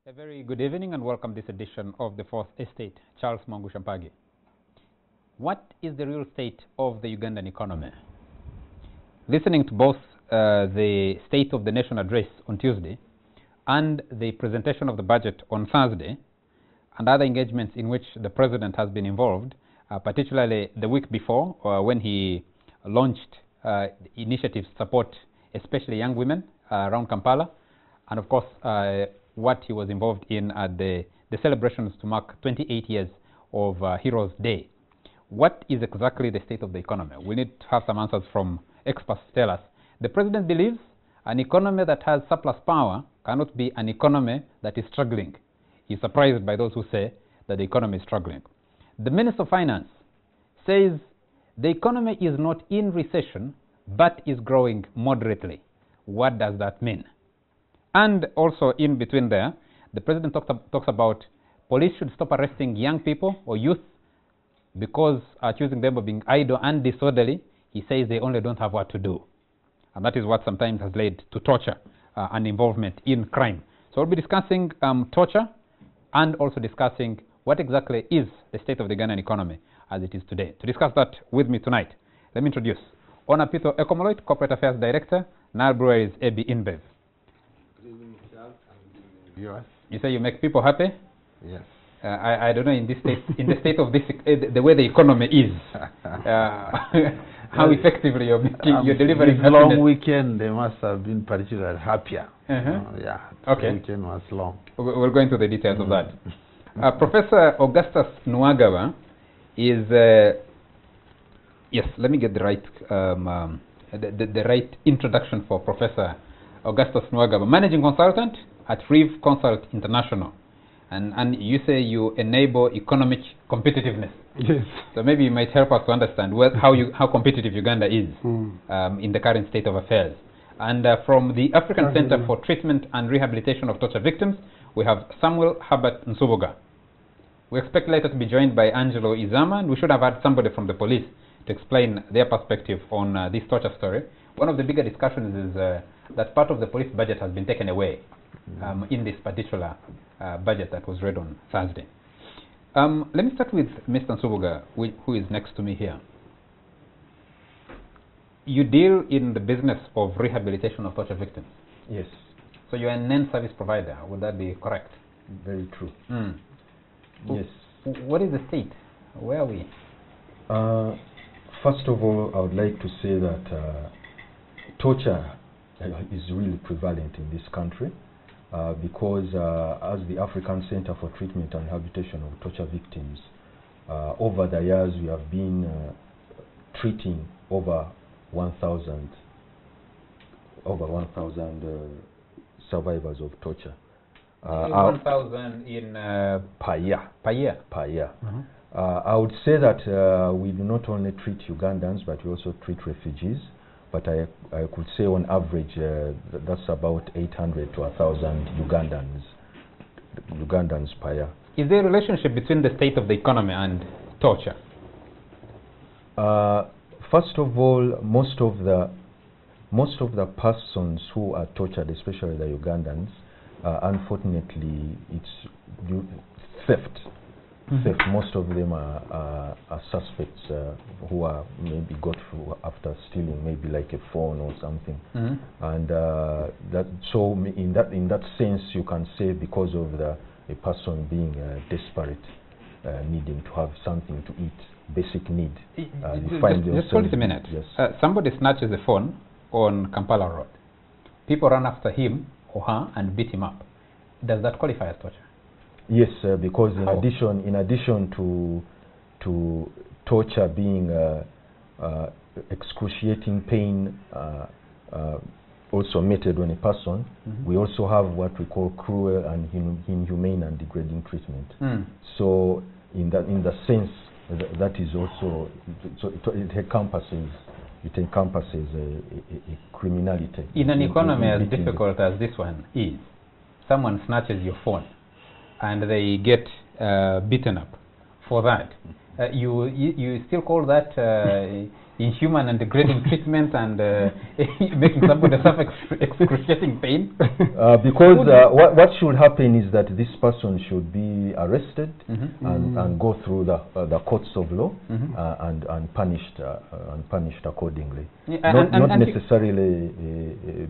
A very good evening and welcome to this edition of the Fourth Estate. Charles Mangushampagi. What is the real state of the Ugandan economy? Listening to both the State of the Nation address on Tuesday and the presentation of the budget on Thursday and other engagements in which the President has been involved, particularly the week before when he launched initiatives to support especially young women around Kampala, and of course what he was involved in at the celebrations to mark 28 years of Heroes Day. What is exactly the state of the economy? We need to have some answers from experts to tell us. The President believes an economy that has surplus power cannot be an economy that is struggling. He's surprised by those who say that the economy is struggling. The Minister of Finance says the economy is not in recession but is growing moderately. What does that mean? And also in between there, the President talks about police should stop arresting young people or youth because accusing them of being idle and disorderly. He says they only don't have what to do. And that is what sometimes has led to torture and involvement in crime. So we'll be discussing torture and also discussing what exactly is the state of the Ugandan economy as it is today. To discuss that with me tonight, let me introduce Onapito Ekomoloit, Corporate Affairs Director, Nile Breweries AB InBev. Viewers. You say you make people happy? Yes. I don't know in this state, in the state of this, the way the economy is, how effectively you're delivering this happiness. long weekend, they must have been particularly happier. Yeah. Okay. The weekend was long. We'll go into the details of that. Professor Augustus Nwagaba is, yes, let me get the right, the right introduction for Professor Augustus Nwagaba, Managing Consultant at Reeve Consult International. And you say you enable economic competitiveness. Yes. So maybe you might help us to understand how competitive Uganda is in the current state of affairs. And from the African Center for Treatment and Rehabilitation of Torture Victims, we have Samuel Herbert Nsubuga. We expect later to be joined by Angelo Izama, and we should have had somebody from the police to explain their perspective on this torture story. One of the bigger discussions is that part of the police budget has been taken away in this particular budget that was read on Thursday. Let me start with Mr. Nsubuga, who is next to me here. You deal in the business of rehabilitation of torture victims. Yes. So you're a non-service provider, would that be correct? Very true. Yes. What is the state? Where are we? First of all, I would like to say that torture is really prevalent in this country because as the African Center for Treatment and Rehabilitation of Torture Victims, over the years we have been treating over 1,000 survivors of torture. 1,000 in per year. Per year. Per year. I would say that we do not only treat Ugandans, but we also treat refugees. But I could say on average that's about 800 to 1,000 Ugandans per year. Is there a relationship between the state of the economy and torture? First of all, most of the persons who are tortured, especially the Ugandans, unfortunately, it's theft. Theft. Most of them are suspects who are maybe got through after stealing, maybe like a phone or something. And so in that sense, you can say because of a person being desperate, needing to have something to eat, basic need. Just hold it a minute. Yes. Somebody snatches a phone on Kampala Road. People run after him or her and beat him up. Does that qualify as torture? Yes, because in addition to torture being excruciating pain also meted on a person, we also have what we call cruel and inhumane and degrading treatment. So in the sense that is also it encompasses a criminality. In an economy as difficult as this one is, someone snatches your phone and they get beaten up for that. You still call that inhuman and degrading treatment and making somebody suffer excruciating pain? Because what should happen is that this person should be arrested and go through the courts of law and punished accordingly. Yeah, not necessarily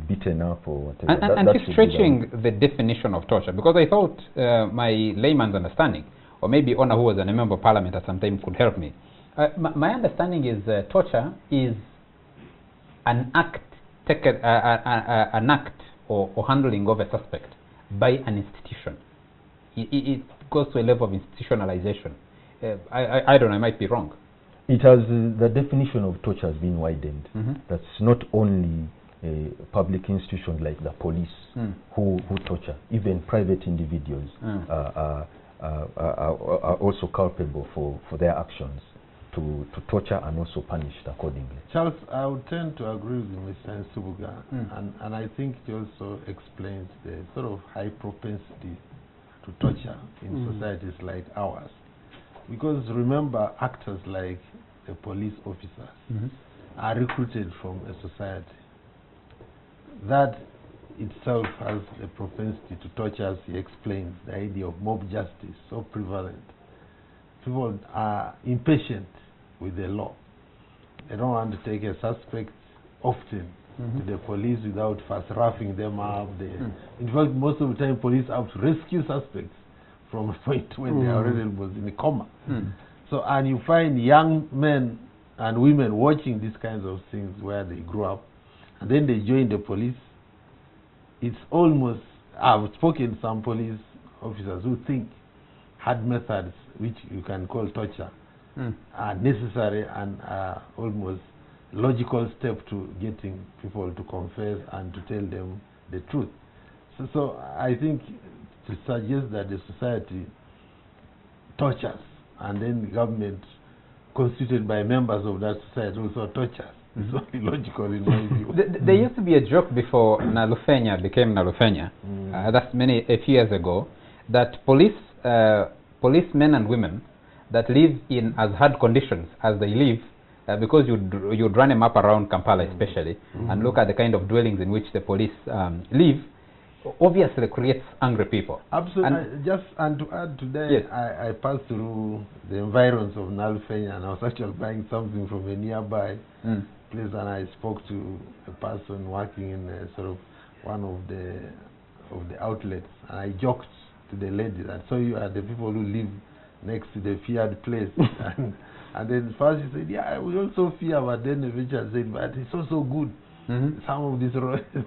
beaten up or whatever. And he's stretching the definition of torture, because I thought my layman's understanding, or maybe Honor, who was a member of parliament at some time, could help me. My understanding is torture is an act or handling of a suspect by an institution. It goes to a level of institutionalization. I don't know, I might be wrong. It has, the definition of torture has been widened. That's not only public institutions like the police who torture. Even private individuals are also culpable for their actions to torture and also punished accordingly. Charles, I would tend to agree with Mr. Nsubuga, and I think it also explains the sort of high propensity to torture in societies like ours. Because remember, actors like the police officers are recruited from a society that itself has a propensity to torture, as he explains, the idea of mob justice so prevalent. People are impatient with the law. They don't want to take a suspect often to the police without first roughing them up. In fact, most of the time police have to rescue suspects from a point when they already was in a coma. So, and you find young men and women watching these kinds of things where they grow up, and then they join the police. It's almost, I've spoken to some police officers who think hard methods, which you can call torture, are necessary and are almost logical step to getting people to confess and to tell them the truth. So I think to suggest that the society tortures and then the government constituted by members of that society also tortures, it's only logical in my view. There used to be a joke before Nalufenya became Nalufenya, that's a few years ago, that policemen and women that live in as hard conditions as they live, because you'd run them up around Kampala especially, and look at the kind of dwellings in which the police live, obviously creates angry people. Absolutely. And to add to that, yes. I passed through the environs of Nalufenya, and I was actually buying something from a nearby place, and I spoke to a person working in sort of one of the outlets, and I joked to the lady that, so you are the people who live next to the feared place. and then first she said, yeah, we also fear, but then eventually said, but it's also good. Some of these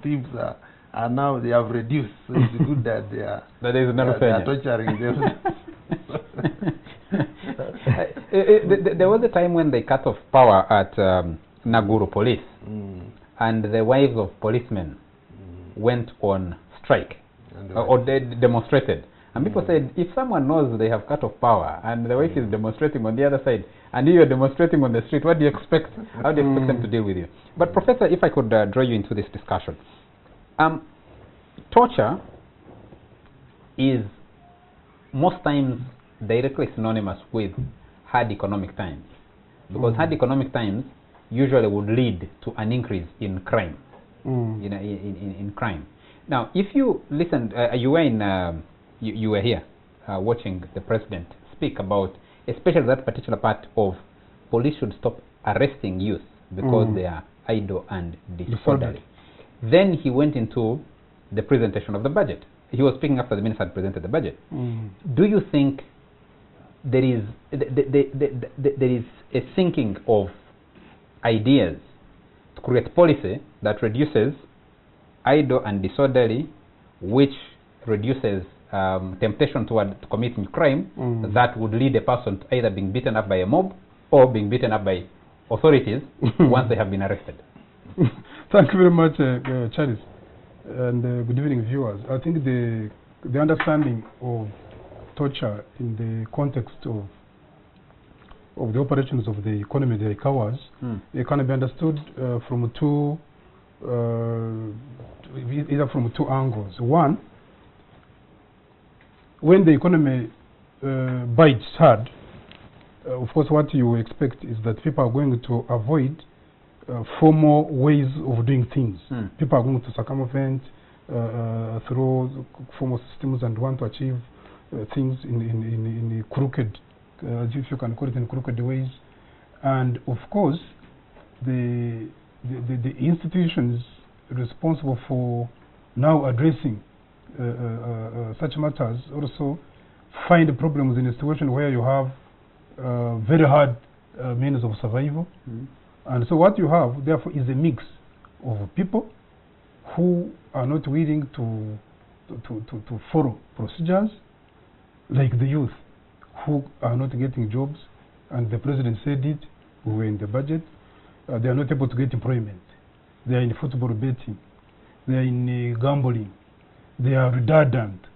thieves are now, they have reduced, so it's good that they are, they are torturing them. There was a time when they cut off power at Naguru Police, and the wives of policemen went on strike, or they demonstrated. And people said, if someone knows they have cut off power and the wife is demonstrating on the other side and you are demonstrating on the street, what do you expect? How do you expect them to deal with you? But Professor, if I could draw you into this discussion. Torture is most times directly synonymous with hard economic times, because hard economic times usually would lead to an increase in crime, in crime. Now, if you listened, you were in... You were here watching the president speak about, especially that particular part of police should stop arresting youth because they are idle and disorderly. Then he went into the presentation of the budget. He was speaking after the minister had presented the budget. Do you think there is a thinking of ideas to create policy that reduces idle and disorderly, which reduces temptation to committing crime, that would lead a person to either being beaten up by a mob or being beaten up by authorities once they have been arrested? Thank you very much, Charles, and good evening, viewers. I think the understanding of torture in the context of the operations of the economy, the ECOWAS, it can be understood from either from two angles. One, when the economy bites hard, of course, what you expect is that people are going to avoid formal ways of doing things. People are going to circumvent through formal systems and want to achieve things in crooked, if you can call it in crooked ways. And of course, the institutions responsible for now addressing such matters also find problems in a situation where you have very hard means of survival. And so what you have, therefore, is a mix of people who are not willing to follow procedures, like the youth who are not getting jobs, and the president said it, we were in the budget, they are not able to get employment. They are in football betting, they are in gambling, they are redundant,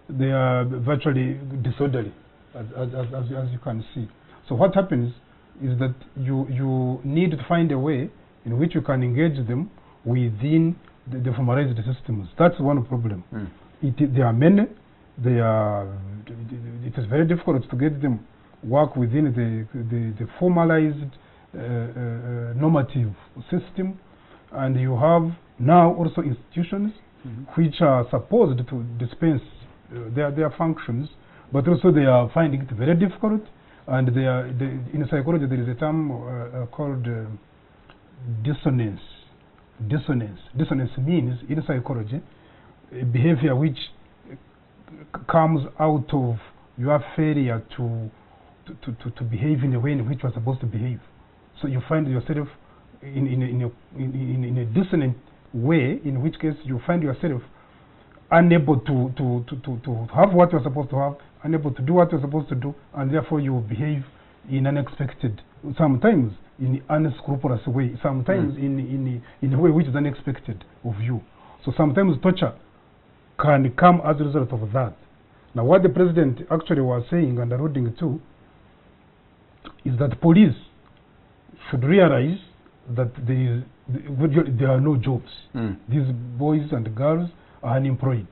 they are virtually disorderly, as you can see. So what happens is that you need to find a way in which you can engage them within the formalized systems. That's one problem. There are many. It is very difficult to get them work within the formalized normative system, and you have now also institutions which are supposed to dispense their functions, but also they are finding it very difficult. And in psychology there is a term called dissonance. Dissonance means, in psychology, a behavior which comes out of your failure to behave in a way in which you are supposed to behave. So you find yourself in a dissonant way, in which case you find yourself unable to have what you're supposed to have, unable to do what you're supposed to do, and therefore you behave in unexpected, sometimes in unscrupulous way, sometimes in a way which is unexpected of you. So sometimes torture can come as a result of that. Now what the president actually was saying and alluding to is that police should realize that there are no jobs. These boys and girls are unemployed,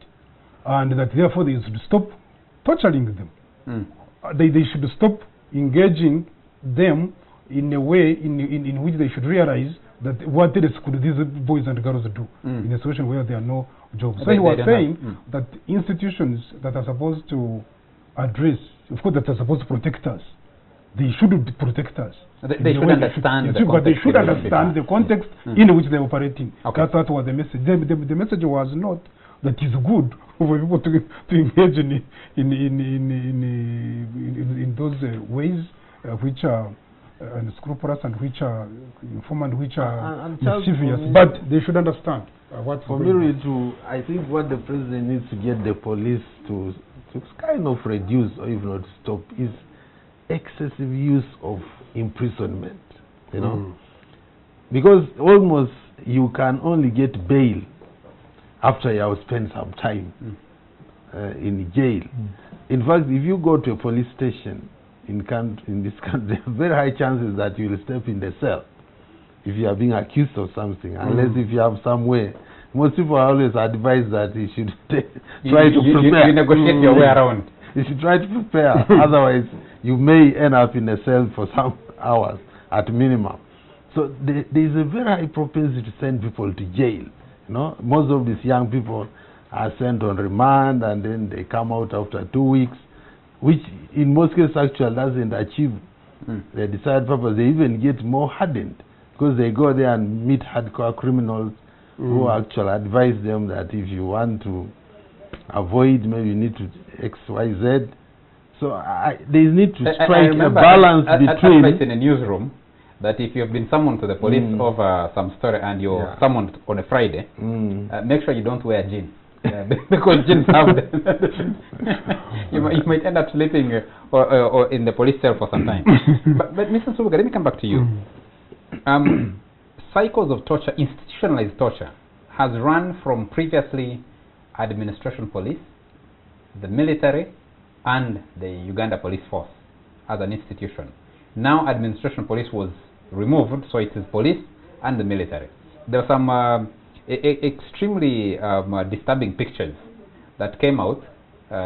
and that therefore they should stop torturing them. They should stop engaging them in a way in which they should realize that what else could these boys and girls do in a situation where there are no jobs. So he was saying that institutions that are supposed to address, of course, that are supposed to protect us, they should protect us. They should understand the context. But they should understand the context in which they are operating. That was the message. The message was not that it's good for people to engage in those ways which are unscrupulous and which are informal and which are mischievous, but they should understand what's for going me on. I think what the president needs to get the police to kind of reduce, or if not stop, is excessive use of imprisonment, you know, because almost you can only get bail after you have spent some time in jail. In fact, if you go to a police station in this country, there are very high chances that you will step in the cell if you are being accused of something, unless if you have somewhere. Most people are always advised that you should try to prepare. You negotiate your way around. You should try to prepare, otherwise you may end up in a cell for some hours at minimum. So there is a very high propensity to send people to jail. You know, most of these young people are sent on remand and then they come out after 2 weeks, which in most cases actually doesn't achieve the desired purpose. They even get more hardened because they go there and meet hardcore criminals who actually advise them that if you want to avoid, maybe you need to X, Y, Z. So they need to strike a balance between. In a newsroom, that if you have been summoned to the police over some story and you're summoned on a Friday, make sure you don't wear jeans. Because jeans have you might end up sleeping or in the police cell for some time. but Mr. Nsulubuga, let me come back to you. Cycles of torture, institutionalized torture, has run from previously administration police, the military, and the Uganda Police Force as an institution. Now administration police was removed, so it is police and the military. There are some extremely disturbing pictures that came out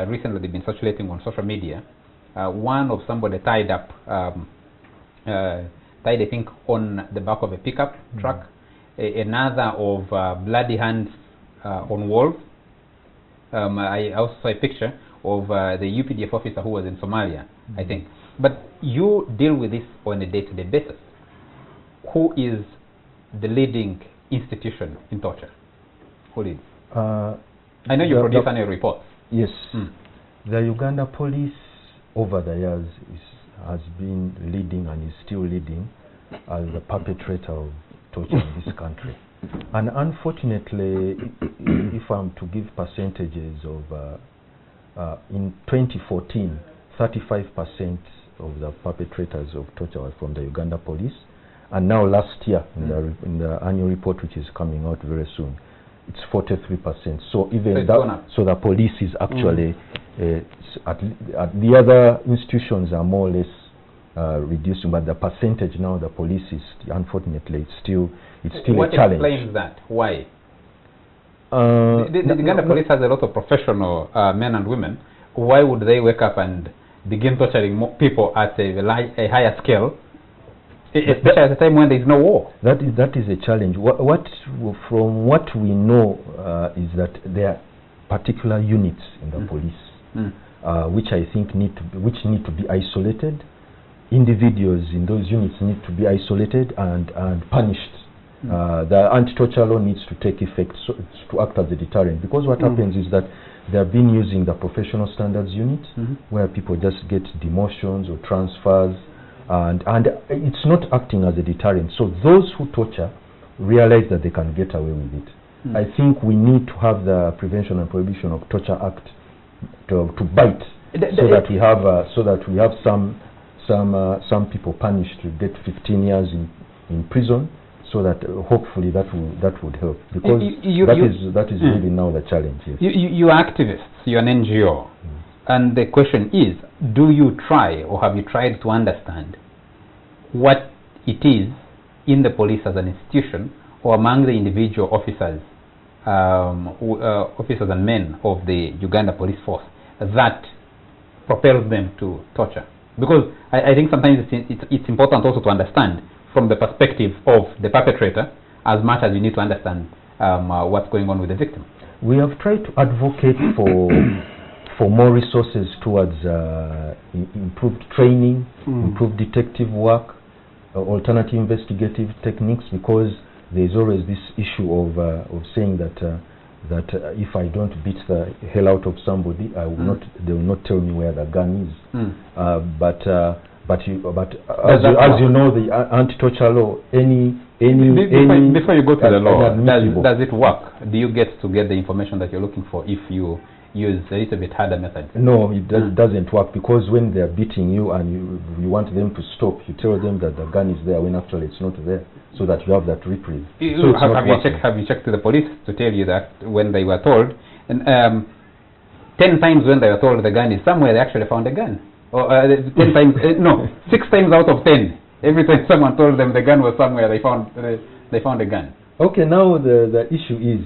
recently. They've been circulating on social media one of somebody tied up, tied I think on the back of a pickup truck, another of bloody hands on walls. I also saw a picture of the UPDF officer who was in Somalia, I think. But you deal with this on a day-to-day basis. Who is the leading institution in torture? Who leads? I know you produce annual reports. Yes. The Uganda police over the years has been leading and is still leading as the perpetrator of torture in this country. And unfortunately, if I'm to give percentages of, in 2014, 35% of the perpetrators of torture were from the Uganda police. And now last year, in the annual report, which is coming out very soon, it's 43%. So even so the police is actually at the other institutions are more or less reducing, but the percentage now the police is unfortunately it's still a challenge. What explains that? Why? The Uganda police has a lot of professional men and women. Why would they wake up and begin torturing more people at a higher scale? Especially at a time when there is no war. That is a challenge. From what we know is that there are particular units in the police, which I think need to be isolated. Individuals in those units need to be isolated and punished. The anti-torture law needs to take effect to act as a deterrent. Because what happens is that they have been using the professional standards unit, where people just get demotions or transfers. And it's not acting as a deterrent. So those who torture realize that they can get away with it. I think we need to have the Prevention and Prohibition of Torture Act to bite, so that we have some people punished to get 15 years in prison, so that hopefully that would help, because that is really now the challenge. Yes. You are activists. You're an NGO. And the question is, do you try or have you tried to understand what it is in the police as an institution or among the individual officers, officers and men of the Uganda police force that propels them to torture? Because I think sometimes it's important also to understand from the perspective of the perpetrator as much as you need to understand what's going on with the victim. We have tried to advocate for more resources towards improved training, improved detective work, alternative investigative techniques, because there's always this issue of saying that if I don't beat the hell out of somebody, they will not tell me where the gun is. But as you know, the anti-torture law, before you go to the law, does it work? Do you get the information that you're looking for if you use a little bit harder methods? No, it doesn't work, because when they're beating you and you want them to stop, you tell them that the gun is there when actually it's not there, so that you have that reprieve. So have you checked to the police to tell you that when they were told, and 10 times when they were told the gun is somewhere, they actually found a gun? Or 10 times, no, 6 times out of 10, every time someone told them the gun was somewhere, they found a gun. Okay, now the issue is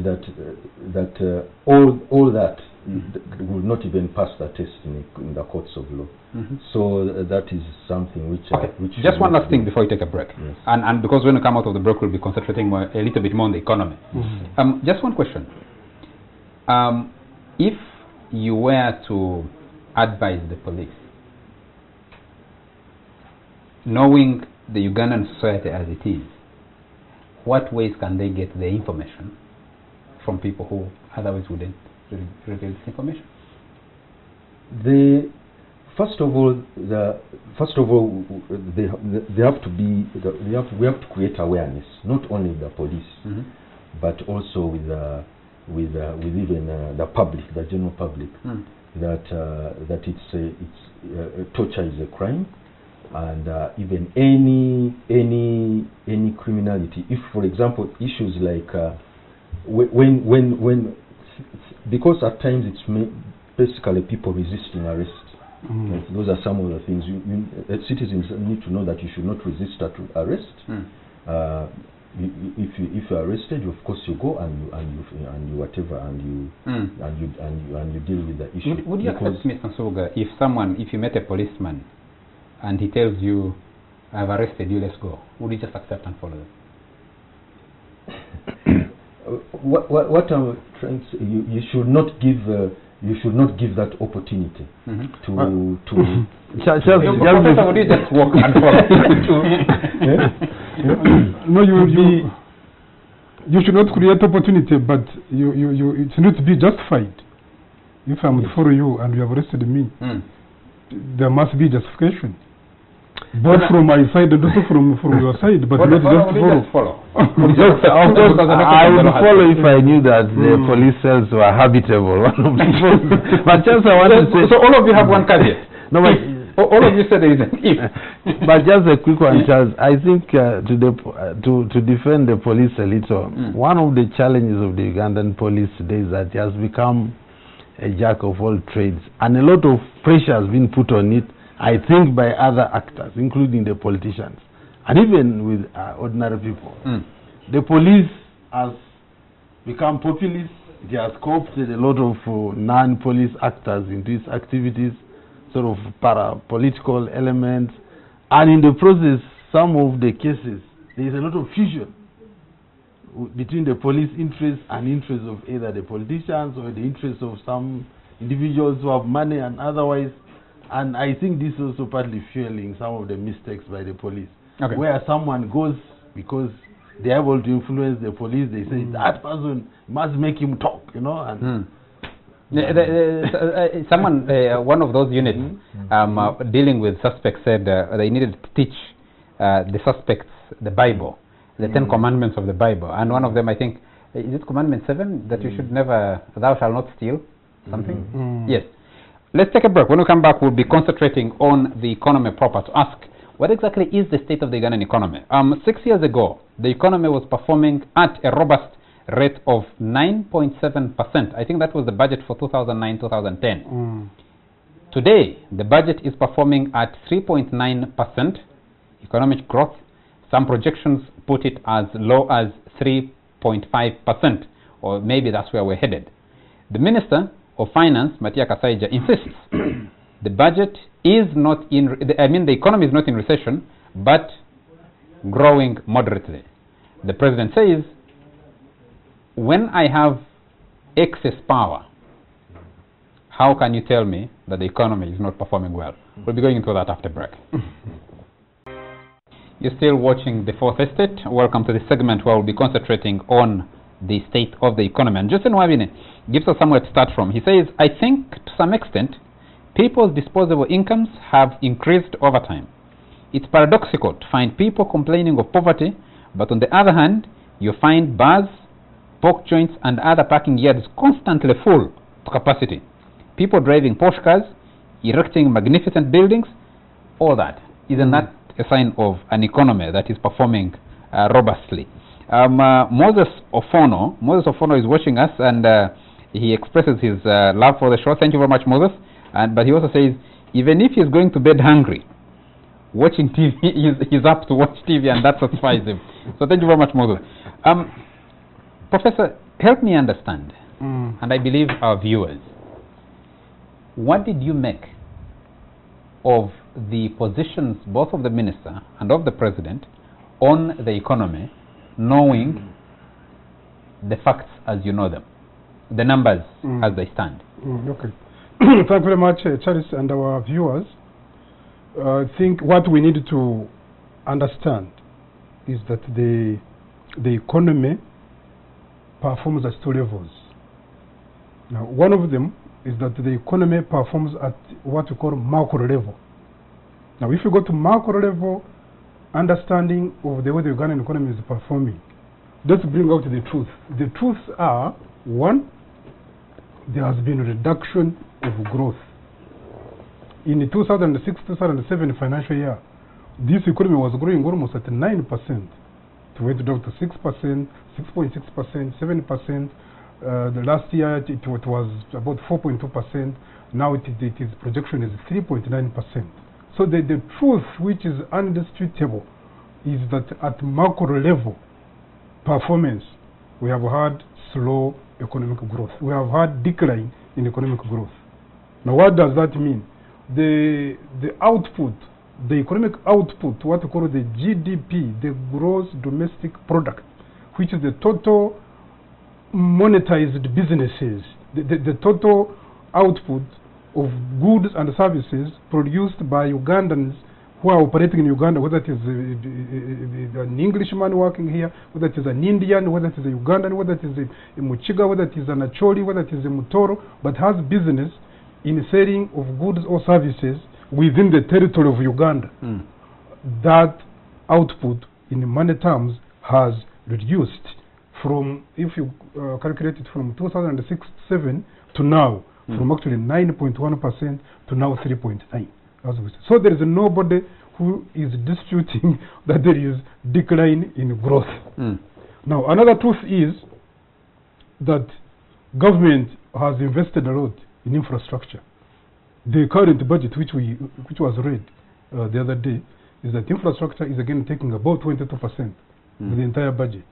that all that will not even pass the test in the courts of law. So that is something which just one last thing before we take a break. Yes. And because when we come out of the break, we'll be concentrating a little bit more on the economy. Just one question. If you were to advise the police, knowing the Ugandan society as it is, what ways can they get the information from people who otherwise wouldn't reveal this information? First of all, we have to create awareness, not only the police, but also with even the public, the general public, that torture is a crime. And even any criminality, if for example issues like because at times it's basically people resisting arrest. Those are some of the things citizens need to know, that you should not resist arrest. if you are arrested, of course you go and you whatever and you deal with the issue. Would you accept, Mr. Nsubuga, if you met a policeman and he tells you, "I've arrested you, let's go," would you just accept and follow them? What I'm trying to say, you should not give that opportunity to. Professor, would you just walk and follow? No, you should not create opportunity, but it needs to be justified. If I'm to follow you and you have arrested me, there must be justification. Both from my side and also from your side, but not just follow. I would follow if I knew that the police cells were habitable. But just I want to say, so all of you have one caveat. No, but all of you said there is an if. But just a quick one, Charles. I think to defend the police a little, one of the challenges of the Ugandan police today is that it has become a jack of all trades, and a lot of pressure has been put on it, I think, by other actors, including the politicians, and even with ordinary people. The police has become populist. It has co-opted a lot of non-police actors into its activities, sort of para-political elements, and in the process, some of the cases, there is a lot of fusion between the police interests and interests of either the politicians or the interests of some individuals who have money and otherwise. And I think this is also partly fueling some of the mistakes by the police. Okay. Where someone goes because they are able to influence the police, they say that person must make him talk, you know. And someone, one of those units dealing with suspects said they needed to teach the suspects the Bible, the 10 commandments of the Bible. And one of them, I think, is it commandment 7, that you should never, thou shalt not steal, something? Yes. Let's take a break. When we come back, we'll be concentrating on the economy proper to ask, what exactly is the state of the Ugandan economy? 6 years ago, the economy was performing at a robust rate of 9.7%. I think that was the budget for 2009-2010. Today, the budget is performing at 3.9% economic growth. Some projections put it as low as 3.5%, or maybe that's where we're headed. The Minister of Finance, Matia Kasaija, insists the budget is not in, the economy is not in recession, but growing moderately. The President says, when I have excess power, how can you tell me that the economy is not performing well? We'll be going into that after break. You're still watching The Fourth Estate. Welcome to the segment where we'll be concentrating on the state of the economy. And Justin Wabine gives us somewhere to start from. He says, I think to some extent, people's disposable incomes have increased over time. It's paradoxical to find people complaining of poverty, but on the other hand, you find bars, pork joints, and other parking yards constantly full to capacity. People driving Porsche cars, erecting magnificent buildings, all that. Isn't that a sign of an economy that is performing robustly? Moses Ofono is watching us, and he expresses his love for the show. Thank you very much, Moses. But he also says, even if he's going to bed hungry, watching TV, he's up to watch TV, and that satisfies him. So thank you very much, Moses. Professor, help me understand, and I believe our viewers, what did you make of the positions both of the Minister and of the President on the economy, knowing the facts as you know them, the numbers as they stand? Okay. Thank you very much, Charles, and our viewers. I think what we need to understand is that the economy performs at 2 levels. Now, one of them is that the economy performs at what we call macro level. Now, if you go to macro level, understanding of the way the Ugandan economy is performing, let's bring out the truth. The truths are, one, there has been a reduction of growth. In the 2006-2007 financial year, this economy was growing almost at 9%. It went down to 6%, 6.6%, 7%. The last year it was about 4.2%. Now its projection is 3.9%. So the truth, which is undisputable, is that at macro level, performance, we have had slow economic growth. We have had decline in economic growth. Now, what does that mean? The output, the economic output, what we call the GDP, the gross domestic product, which is the total monetized businesses, the total output of goods and services produced by Ugandans who are operating in Uganda, whether it is an Englishman working here, whether it is an Indian, whether it is a Ugandan, whether it is a Muchiga, whether it is an Acholi, whether it is a Mutoro, but has business in selling of goods or services within the territory of Uganda. That output in money terms has reduced from, if you calculate it from 2006-7 to now, from actually 9.1% to now 3.9%. So there is nobody who is disputing that there is decline in growth. Now, another truth is that government has invested a lot in infrastructure. The current budget, which was read the other day, is that infrastructure is again taking about 22% of the entire budget,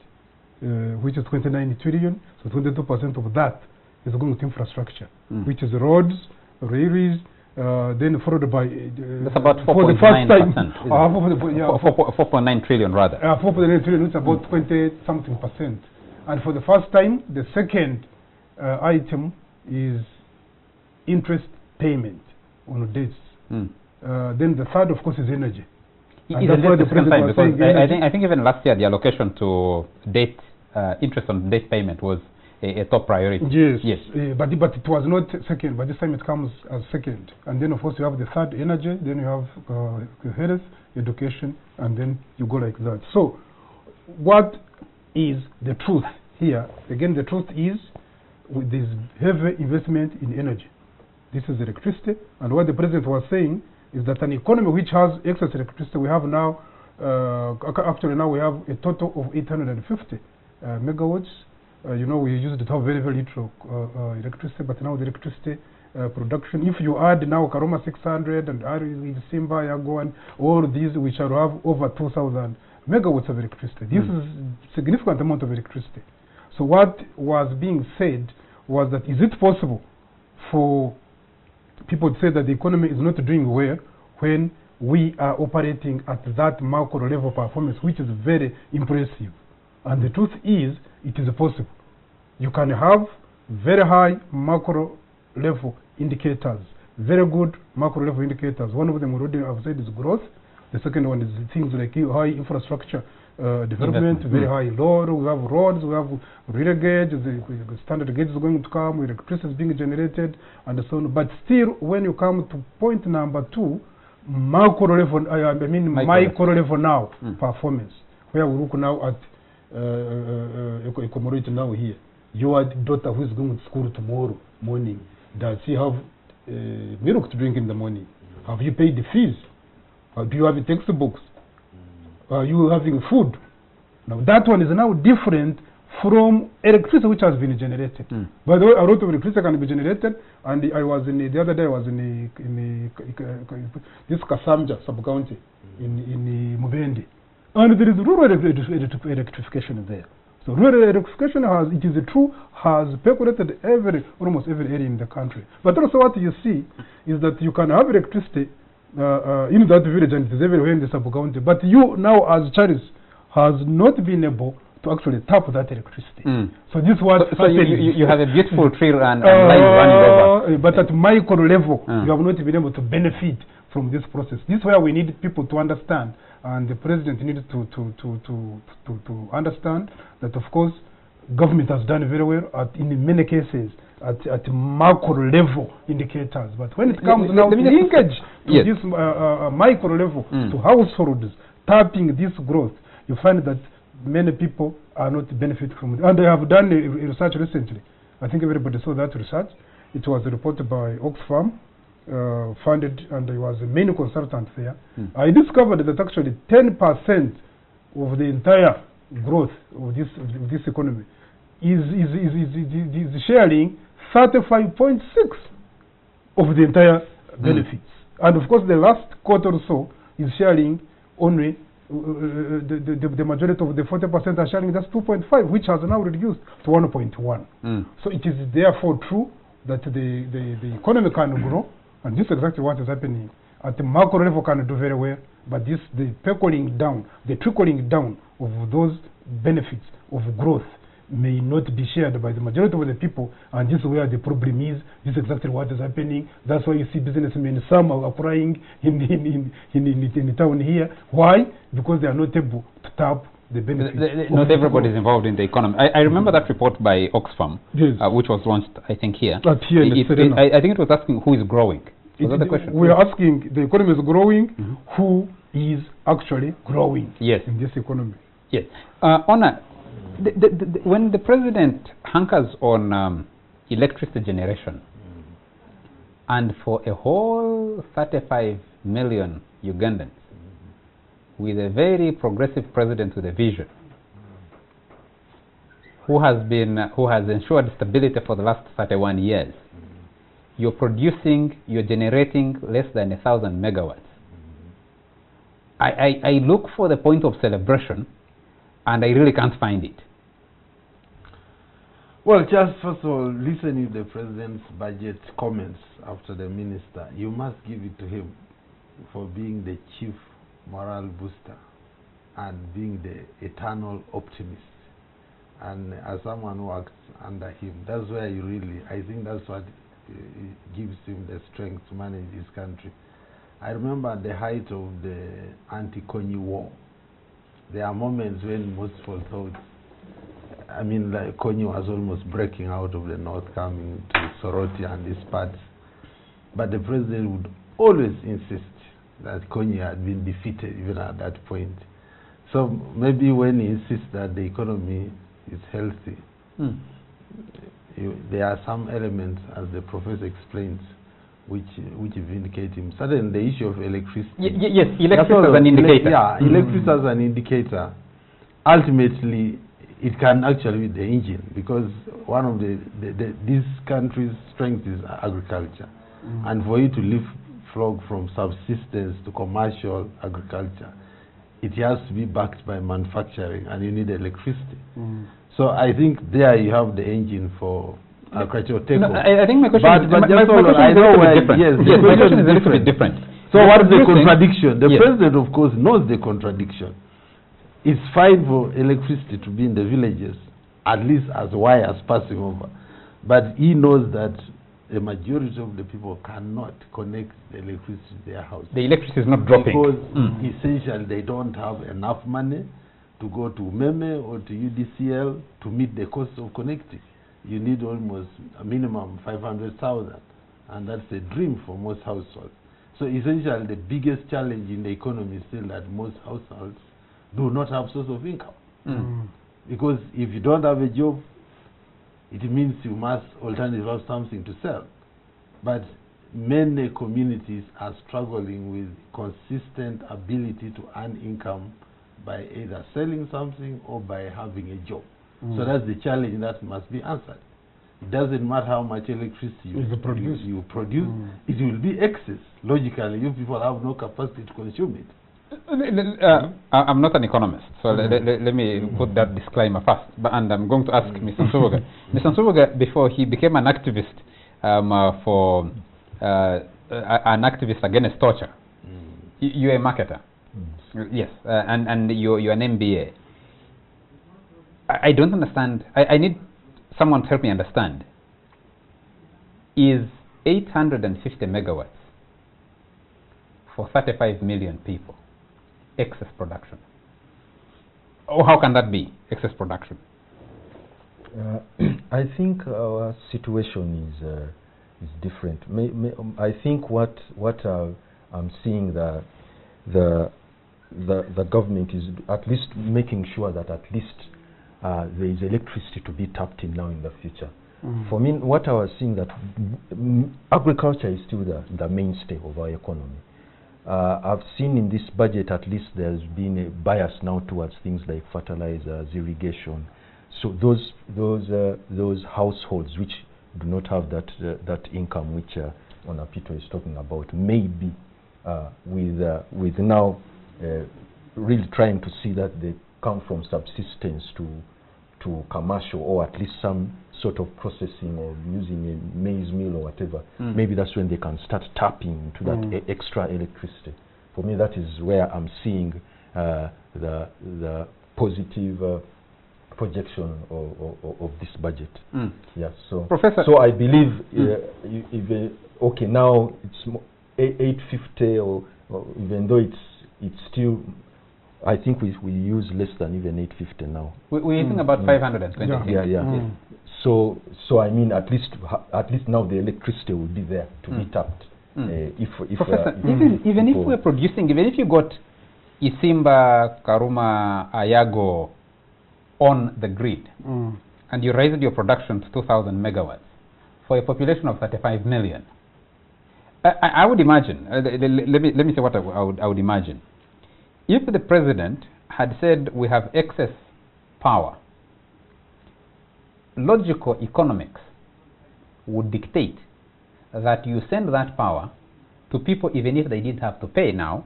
which is 29 trillion. So 22% of that is going to infrastructure, which is roads, railways, then followed by that's about 4.9%. 4.9 trillion rather. 4.9 trillion, which is about 20-something%. And for the first time, the second item is interest payment on debts. Then the third, of course, is energy. Isn't this the second time? Because I think even last year the allocation to debt, interest on debt payment was a top priority. Yes. But it was not second, but this time it comes as second. And then of course you have the third, energy, then you have health, education, and then you go like that. So what is the truth here? Again, the truth is with this heavy investment in energy. This is electricity, and what the president was saying is that an economy which has excess electricity, we have now, actually now we have a total of 850 megawatts. You know, we used to have very, very little electricity, but now the electricity production, if you add now Karoma 600 and Simba, Yago, and all these which are have over 2,000 megawatts of electricity, this is a significant amount of electricity. So what was being said was that, is it possible for people to say that the economy is not doing well when we are operating at that macro level performance, which is very impressive? And the truth is, it is possible. You can have very high macro level indicators, very good macro level indicators. One of them already I've said is growth. The second one is things like high infrastructure development, very high load. We have roads, we have relay gauge, the standard gauge is going to come, electricity is being generated, and so on. But still, when you come to point number 2, macro level, micro level now, performance, where we look now at a commodity now here. Your daughter who is going to school tomorrow morning, does she have milk to drink in the morning? Have you paid the fees? Do you have the textbooks? Are you having food? Now that one is now different from electricity which has been generated. By the way, a lot of electricity can be generated, and I was in the other day I was in this Kasamja sub-county in Mubende, and there is rural electrification there. So rural electrification has percolated almost every area in the country. But also what you see is that you can have electricity in that village, and it is everywhere in the sub-county, but you now as Charles has not been able to actually tap that electricity. So this was so you have a beautiful tree and lines running over. But at micro level, you have not been able to benefit from this process. This is where we need people to understand, and the president needed to understand that, of course, government has done very well in many cases at macro level indicators. But when it comes now to linkage to this micro level, to households tapping this growth, you find that many people are not benefiting from it. And they have done a research recently. I think everybody saw that research. It was reported by Oxfam, funded, and I was a main consultant there. I discovered that actually 10% of the entire growth of this economy is sharing 35.6 of the entire benefits. And of course the last quarter or so is sharing only the majority of the 40% are sharing just 2.5, which has now reduced to 1.1. So it is therefore true that the economy can grow, and this is exactly what is happening. At the macro level can do very well, but the trickling down of those benefits of growth may not be shared by the majority of the people, and this is where the problem is. This is exactly what is happening. That's why you see businessmen, some are crying in town here. Why? Because they are not able to tap the benefits. Not everybody is involved in the economy. I remember that report by Oxfam, Yes. which was launched, I think, here. Here in Serena. I think it was asking who is growing. Was that the question? We are asking, the economy is growing, who is actually growing Yes. in this economy? Yes. Honor, when the president hankers on electricity generation, and for a whole 35 million Ugandans, with a very progressive president with a vision, who has ensured stability for the last 31 years, you're generating less than 1,000 megawatts. I look for the point of celebration, and I really can't find it. Well, just first of all, listening to the president's budget comments after the minister, you must give it to him for being the chief morale booster and being the eternal optimist. And as someone who works under him, that's where you really, I think that's what gives him the strength to manage this country. I remember at the height of the anti-Konyi war, there are moments when most people thought, I mean, like Konyi was almost breaking out of the north, coming to Soroti and these parts. But the president would always insist that Konyi had been defeated even at that point. So maybe when he insists that the economy is healthy, there are some elements, as the professor explains, which vindicate him. Certainly the issue of electricity. Yes, electricity as an indicator. Electricity as an indicator. Ultimately, it can actually be the engine, because one of this country's strength is agriculture. And for you to leapfrog from subsistence to commercial agriculture, it has to be backed by manufacturing, and you need electricity. So I think there you have the engine for agricultural takeoff. No, I think my question but is, my my question is a little bit different. Yes, my question is a little bit different. So what is the contradiction? The Yes. president, of course, knows the contradiction. It's fine for electricity to be in the villages, at least as wires passing over. But he knows that the majority of the people cannot connect the electricity to their house. The electricity is not dropping. Because essentially they don't have enough money to go to MEME or to UDCL to meet the cost of connecting. You need almost a minimum 500,000, and that's a dream for most households. So essentially the biggest challenge in the economy is still that most households do not have source of income. Because if you don't have a job, it means you must alternatively have something to sell. But many communities are struggling with consistent ability to earn income by either selling something or by having a job. So that's the challenge that must be answered. It doesn't matter how much electricity you produce, it will be excess. Logically, you people have no capacity to consume it. I'm not an economist, so let me put that disclaimer first. And I'm going to ask Mr. Nsubuga. Mr. Nsubuga, before he became an activist an activist against torture, you're a marketer. Yes, and you're an MBA. I don't understand. I need someone to help me understand. Is 850 megawatts for 35 million people excess production? Or how can that be excess production? I think our situation is different. I think what I'm seeing the government is at least making sure that at least there is electricity to be tapped in now in the future. For me, what I was seeing that agriculture is still the mainstay of our economy. I've seen in this budget at least there's been a bias now towards things like fertilizers, irrigation. So those households which do not have that income which Onapito is talking about, maybe with now really trying to see that they come from subsistence to commercial, or at least some sort of processing or using a maize mill or whatever. Maybe that's when they can start tapping into that extra electricity. For me, that is where I'm seeing the positive projection of this budget. Yeah. So, Professor, so I believe if okay, now it's 850, or even though it's still, I think we use less than even 850 now. We're using about 520. Yeah. So I mean, at least now the electricity will be there to be tapped. If Professor, even if we're producing, even if you got Isimba, Karuma, Ayago on the grid, and you raised your production to 2,000 megawatts for a population of 35 million, I would imagine, let me say what I would imagine. If the president had said we have excess power, logical economics would dictate that you send that power to people even if they didn't have to pay now,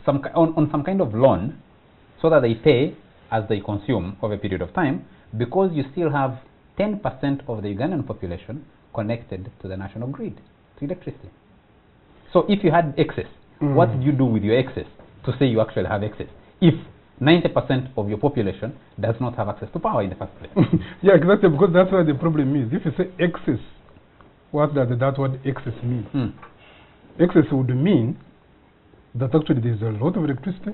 on some kind of loan, so that they pay as they consume over a period of time, because you still have 10% of the Ugandan population connected to the national grid, to electricity. So if you had excess, what did you do with your excess to say you actually have excess, if 90% of your population does not have access to power in the first place? Yeah, exactly, because that's where the problem is. If you say excess, what does that word excess mean? Excess would mean that actually there's a lot of electricity.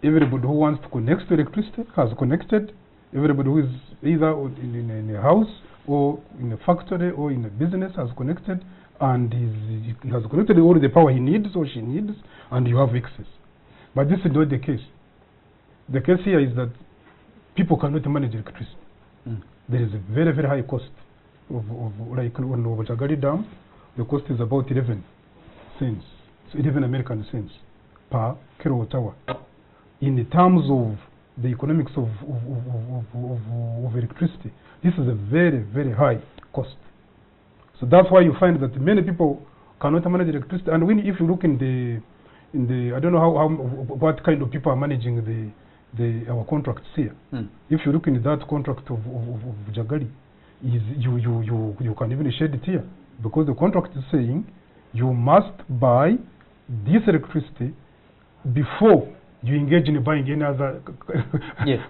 Everybody who wants to connect to electricity has connected. Everybody who is either in a house or in a factory or in a business has connected, and he has connected all the power he needs or she needs, and you have excess. But this is not the case. The case here is that people cannot manage electricity. There is a very, very high cost of like on Bujagali Dam. The cost is about 11 cents, so 11 American cents per kilowatt hour. In the terms of the economics of electricity, this is a very, very high cost. So that's why you find that many people cannot manage electricity. And if you look in the I don't know what kind of people are managing our contracts here. If you look in that contract of Bujagali, you can even shed it here, because the contract is saying you must buy this electricity before you engage in buying any other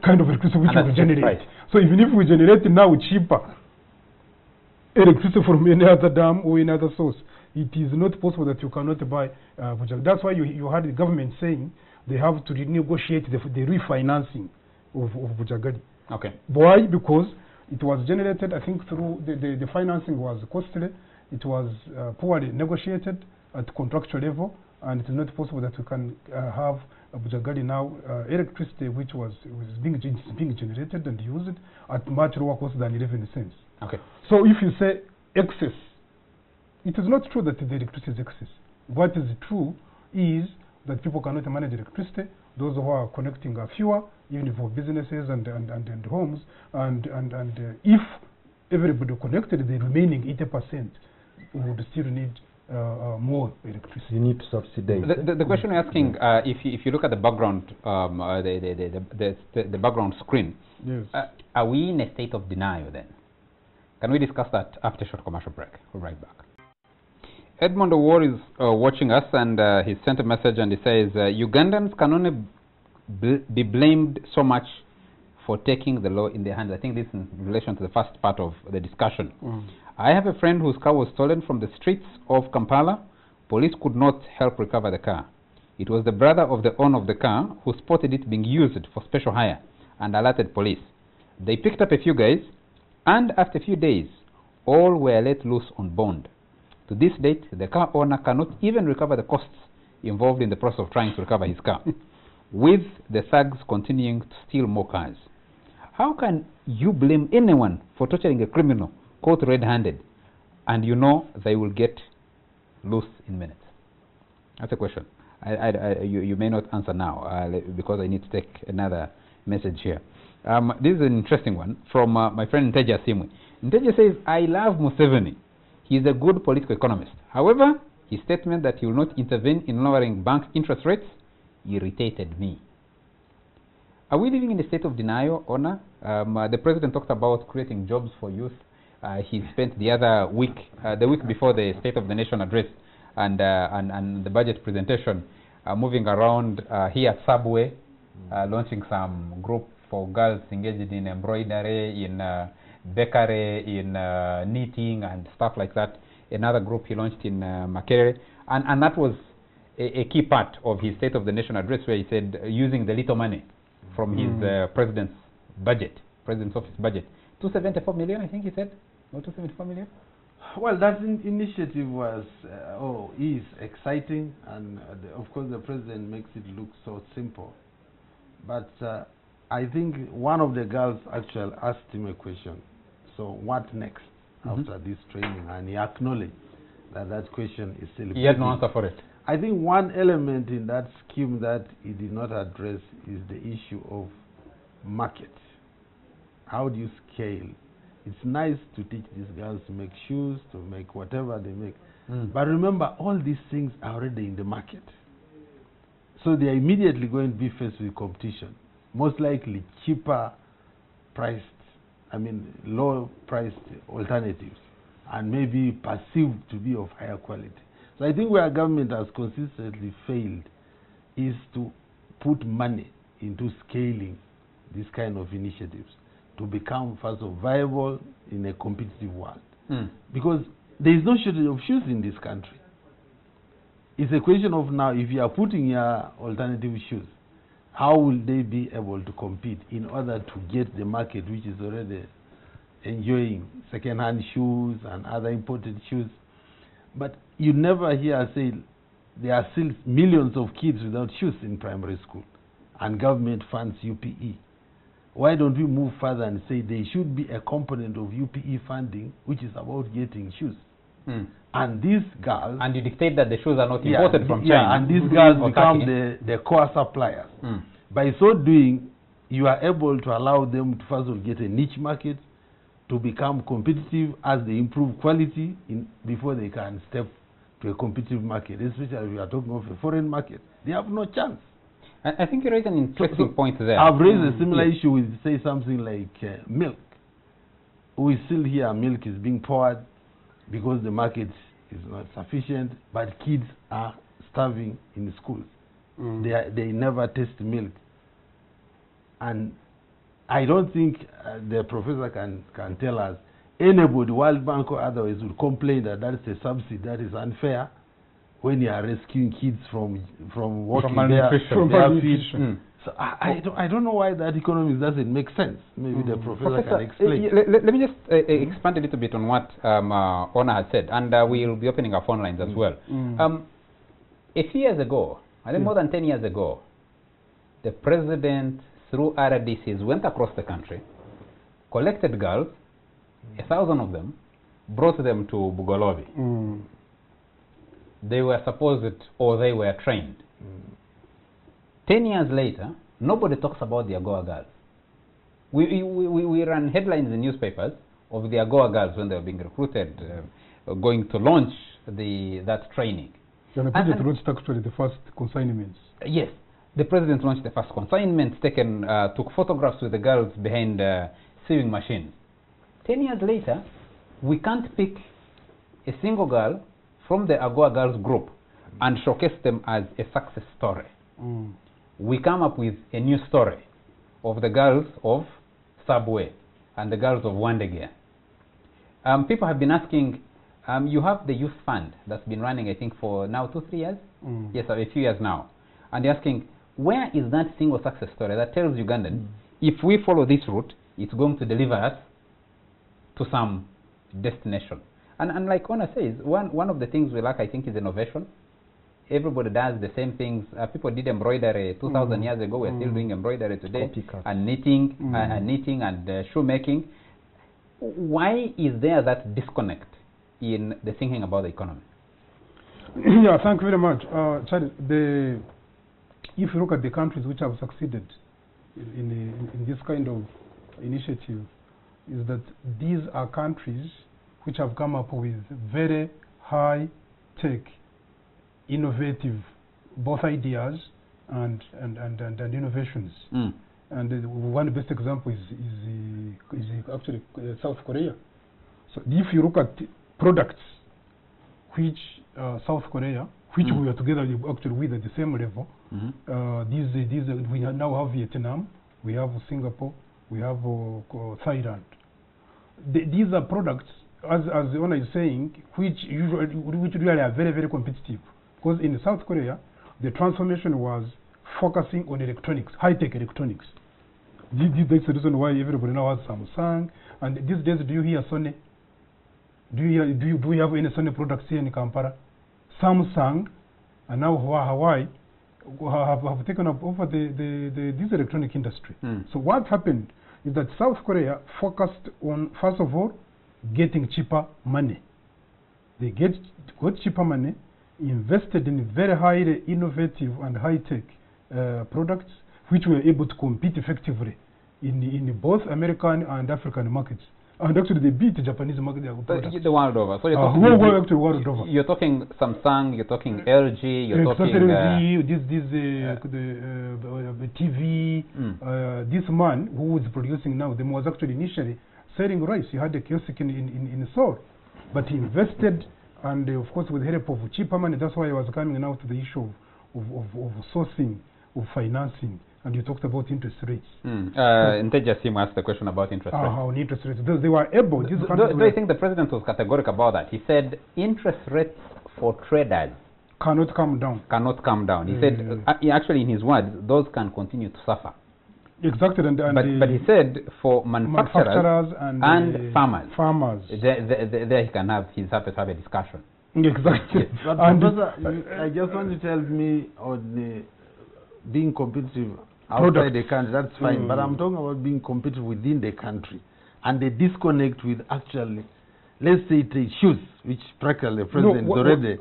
kind of electricity which will generate. Right. So even if we generate now cheaper electricity from any other dam or any other source, it is not possible that you cannot buy Bujagali. That's why you had the government saying they have to renegotiate the refinancing of Bujagali. Okay. Why? Because it was generated, I think, through the financing was costly. It was poorly negotiated at contractual level, and it is not possible that we can have Bujagali now electricity which was being generated and used at much lower cost than 11 cents. Okay. So if you say excess, it is not true that the electricity is excess. What is true is that people cannot manage electricity. Those who are connecting are fewer, even for businesses and homes. And if everybody connected, the remaining 80% would still need more electricity. You need to subsidize. The question you're asking, if you look at the background, the background screen, yes. Are we in a state of denial then? Can we discuss that after a short commercial break? We'll be right back. Edmond Award is watching us, and he sent a message and he says, Ugandans can only be blamed so much for taking the law in their hands. I think this is in relation to the first part of the discussion. I have a friend whose car was stolen from the streets of Kampala. Police could not help recover the car. It was the brother of the owner of the car who spotted it being used for special hire and alerted police. They picked up a few guys, and after a few days, all were let loose on bond. To this date, the car owner cannot even recover the costs involved in the process of trying to recover his car, with the thugs continuing to steal more cars. How can you blame anyone for torturing a criminal caught red-handed, and you know they will get loose in minutes? That's a question. You may not answer now, because I need to take another message here. This is an interesting one from my friend Nteja Simwe. Nteja says, I love Museveni. He is a good political economist. However, his statement that he will not intervene in lowering bank interest rates irritated me. Are we living in a state of denial, Ona? The president talked about creating jobs for youth. He spent the other week, the week before the State of the Nation address and the budget presentation, moving around here at Subway, launching some group for girls engaged in embroidery, in bakery, in knitting and stuff like that. Another group he launched in Makerere, and that was a key part of his State of the Nation address, where he said using the little money from his president's office budget, 274 million, I think he said, or 274 million. Well, that initiative was, is exciting, and of course the president makes it look so simple. But I think one of the girls actually asked him a question. So what next after this training? And he acknowledged that that question is still. He had no answer for it. I think one element in that scheme that he did not address is the issue of market. How do you scale? It's nice to teach these girls to make shoes, to make whatever they make. But remember, all these things are already in the market. So they are immediately going to be faced with competition. Most likely cheaper priced, low priced alternatives, and maybe perceived to be of higher quality. So I think where government has consistently failed is to put money into scaling these kind of initiatives to become, first of all, viable in a competitive world. Because there is no shortage of shoes in this country. It's a question of now, if you are putting your alternative shoes, how will they be able to compete in order to get the market, which is already enjoying second-hand shoes and other imported shoes? But you never hear say there are still millions of kids without shoes in primary school, and government funds UPE. Why don't we move further and say there should be a component of UPE funding which is about getting shoes? And these girls... And you dictate that the shoes are not imported from China. Yeah, and these girls become the core suppliers. By so doing, you are able to allow them to first of all get a niche market, to become competitive as they improve quality before they can step to a competitive market, especially if you are talking of a foreign market. They have no chance. I think you raised an interesting point there. I've raised a similar issue with, say, something like milk. We still hear milk is being poured because the market is not sufficient, but kids are starving in schools. They never taste milk. And I don't think the professor can tell us, anybody, World Bank or otherwise, would complain that that is a subsidy that is unfair when you are rescuing kids from working their feet. So I don't know why that economics doesn't make sense. Maybe the professor can explain. Let me just expand a little bit on what Ona had said, and we'll be opening our phone lines as well. A few years ago, I think more than 10 years ago, the president, through RDCs, went across the country, collected girls, 1,000 of them, brought them to Bugolobi. They were supposed, or they were trained. 10 years later, nobody talks about the AGOA girls. We ran headlines in newspapers of the AGOA girls when they were being recruited, going to launch that training. So the president launched actually the first consignments. Yes, the president launched the first consignments, took photographs with the girls behind sewing machines. 10 years later, we can't pick a single girl from the AGOA girls group and showcase them as a success story. We come up with a new story of the girls of Subway and the girls of Wandegea. People have been asking, you have the youth fund that's been running, I think, for now 2-3 years? Yes, a few years now. And they're asking, where is that single success story that tells Ugandans, if we follow this route, it's going to deliver us to some destination? And like Ona says, one of the things we lack, I think, is innovation. Everybody does the same things. People did embroidery 2,000 years ago. We're still doing embroidery today, and knitting, and shoemaking. Why is there that disconnect in the thinking about the economy? Yeah, thank you very much. Charlie, if you look at the countries which have succeeded in this kind of initiative, is that these are countries which have come up with very high-tech, innovative, both ideas and innovations. And one best example is actually South Korea. So if you look at products which South Korea, which we are together actually with at the same level, these we now have Vietnam, we have Singapore, we have Thailand. These are products, as the owner is saying, which really are very, very competitive. Because in South Korea, the transformation was focusing on electronics, high-tech electronics. That's the reason why everybody now has Samsung. And these days, do you hear Sony? Do we have any Sony products here in Kampala? Samsung and now Huawei have taken up over this electronic industry. So what happened is that South Korea focused on, first of all, getting cheaper money. They got cheaper money, invested in very highly innovative and high-tech products, which were able to compete effectively in both American and African markets. And actually, they beat the Japanese market. The world over. So you're talking, you're talking Samsung, you're talking LG, you're talking LG, this TV. This man who is producing now, the was actually initially selling rice. He had a kiosk in Seoul, but he invested, and of course with the help of cheaper money. That's why I was coming now to the issue of sourcing, of financing. And you talked about interest rates. Nteja asked the question about interest rates. How interest rates? They were able. Do you think the president was categorical about that? He said interest rates for traders cannot come down. Cannot come down. He said, actually in his words, those can continue to suffer. Exactly. But he said for manufacturers and farmers. There he can have, he's happy to have a discussion. Exactly. Yes. But I just want to tell me on the being competitive outside the country, that's fine. But I'm talking about being competitive within the country. And the disconnect with actually, let's say, shoes, which practically the president is already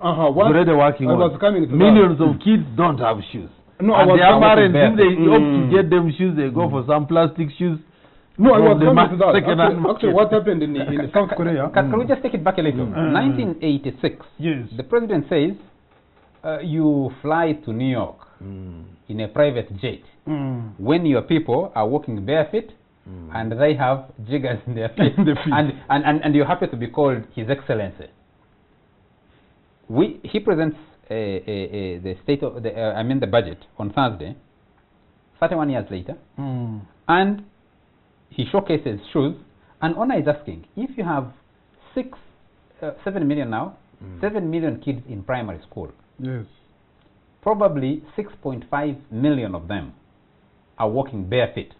working on. Millions of kids don't have shoes. And their parents, if they opt to get them shoes, they go for some plastic shoes. No, I was coming to that. Actually, what happened in South Korea? Can we just take it back a little? 1986, yes. The president says, you fly to New York in a private jet when your people are walking barefoot and they have jiggers in their feet, and you're happy to be called His Excellency. He presents the state of the budget on Thursday, 31 years later, and he showcases shoes, and Ona is asking, if you have 7 million now, 7 million kids in primary school, yes, probably 6.5 million of them are walking barefoot.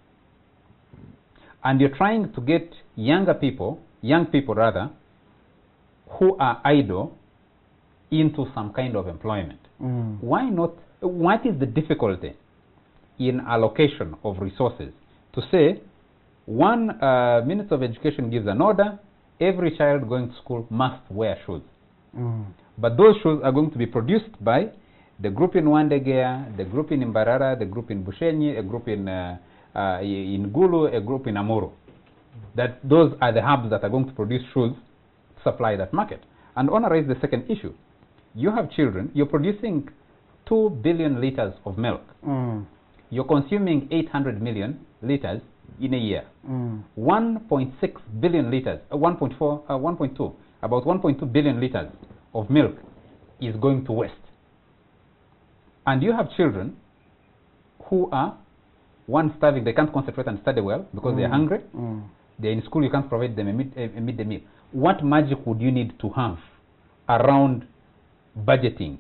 And you're trying to get young people rather, who are idle into some kind of employment. Why not? What is the difficulty in allocation of resources to say one Minister of Education gives an order, every child going to school must wear shoes. But those shoes are going to be produced by the group in Wandegea, the group in Mbarara, the group in Bushenyi, a group in Gulu, a group in Amuru. That those are the hubs that are going to produce shoes to supply that market. And Ona raised the second issue. You have children, you're producing 2 billion liters of milk. You're consuming 800 million liters in a year. 1.6 billion liters, 1.2, about 1.2 billion liters of milk is going to waste. And you have children who are, one, starving, they can't concentrate and study well because they're hungry. They're in school, you can't provide them a midday meal. What magic would you need to have around budgeting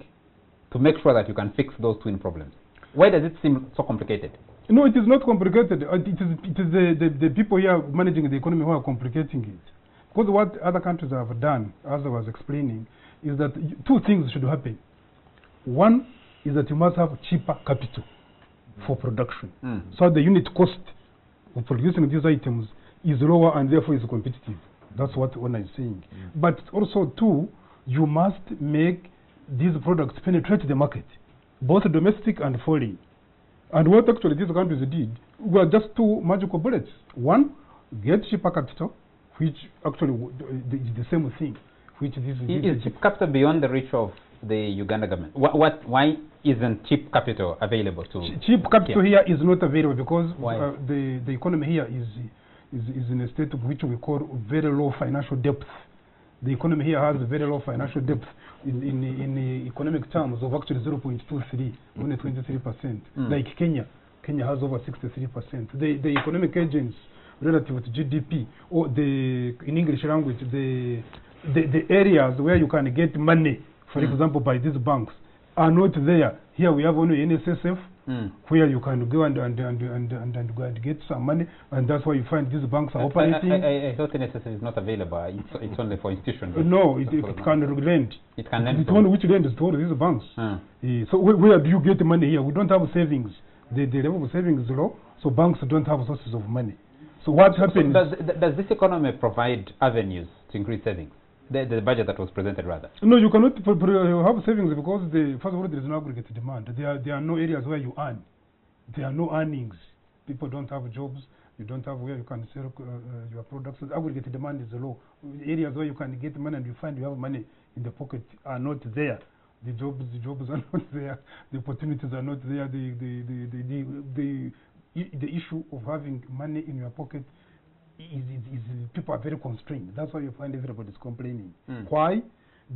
to make sure that you can fix those twin problems? Why does it seem so complicated? No, it is not complicated. It is the people here managing the economy who are complicating it. Because what other countries have done, as I was explaining, is that two things should happen. One is that you must have cheaper capital for production. So the unit cost of producing these items is lower and therefore is competitive. That's what Ona is saying. But also, two, you must make these products penetrate the market, both domestic and foreign. And what actually these countries did were just two magical bullets. One, get cheaper capital, which actually is the same thing, which Is cheap capital beyond the reach of the Uganda government? Why isn't cheap capital available to? Cheap capital here is not available because Why? The economy here is in a state of which we call very low financial depth. The economy here has very low financial depth in economic terms of actually 0.23, only 23%. Like Kenya has over 63%. The economic agents relative to GDP, or in English language, the areas where you can get money, for example, by these banks, are not there. Here we have only NSSF, where you can go and go and get some money, and that's why you find these banks are operating. I thought NSSF is not available. It's only for institutions. No, it can lend. It can lend. It's only which lend is to all these banks. So where do you get money here? We don't have savings. The level of savings is low, so banks don't have sources of money. So what happens? So does this economy provide avenues to increase savings? The budget that was presented, rather. No, you cannot have savings because first of all there is no aggregate demand. There are no areas where you earn. There are no earnings. People don't have jobs. You don't have where you can sell your products. So aggregate demand is low. Areas where you can get money and you find you have money in the pocket are not there. The jobs are not there. The opportunities are not there. The issue of having money in your pocket is people are very constrained. That's why you find everybody is complaining. Why?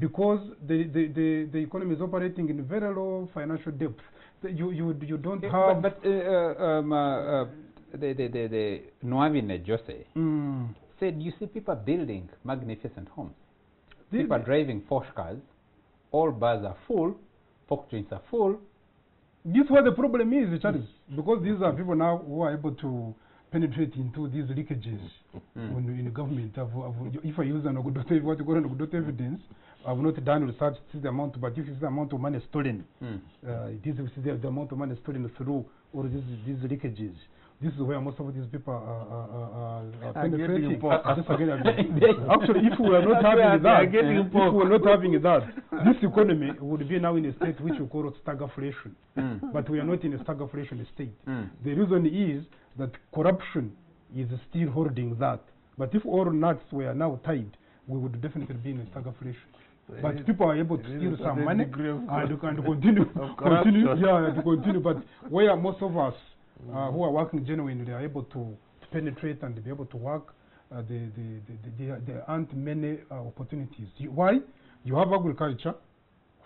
Because the economy is operating in very low financial depth. You don't have. But the Nwabine Jose said, you see people building magnificent homes. People are driving Porsche cars. All bars are full. Pork trains are full. This is what the problem is, Charles. Because these are people now who are able to penetrate into these leakages in the government. If I use what you call an Ogudoto evidence, I've not done research to see the amount, but if you see the amount of money stolen, this is the amount of money stolen through all these leakages. This is where most of these people are penetrating. Actually, if we are not having that, this economy would be now in a state which we call stagflation. But we are not in a stagflation state. The reason is that corruption is still holding that. But if all nuts were now tied, we would definitely be in a stagflation. But people are able to steal some money and continue. But where most of us who are working genuinely, they are able to penetrate and be able to work. There aren't many opportunities. Why? You have agriculture,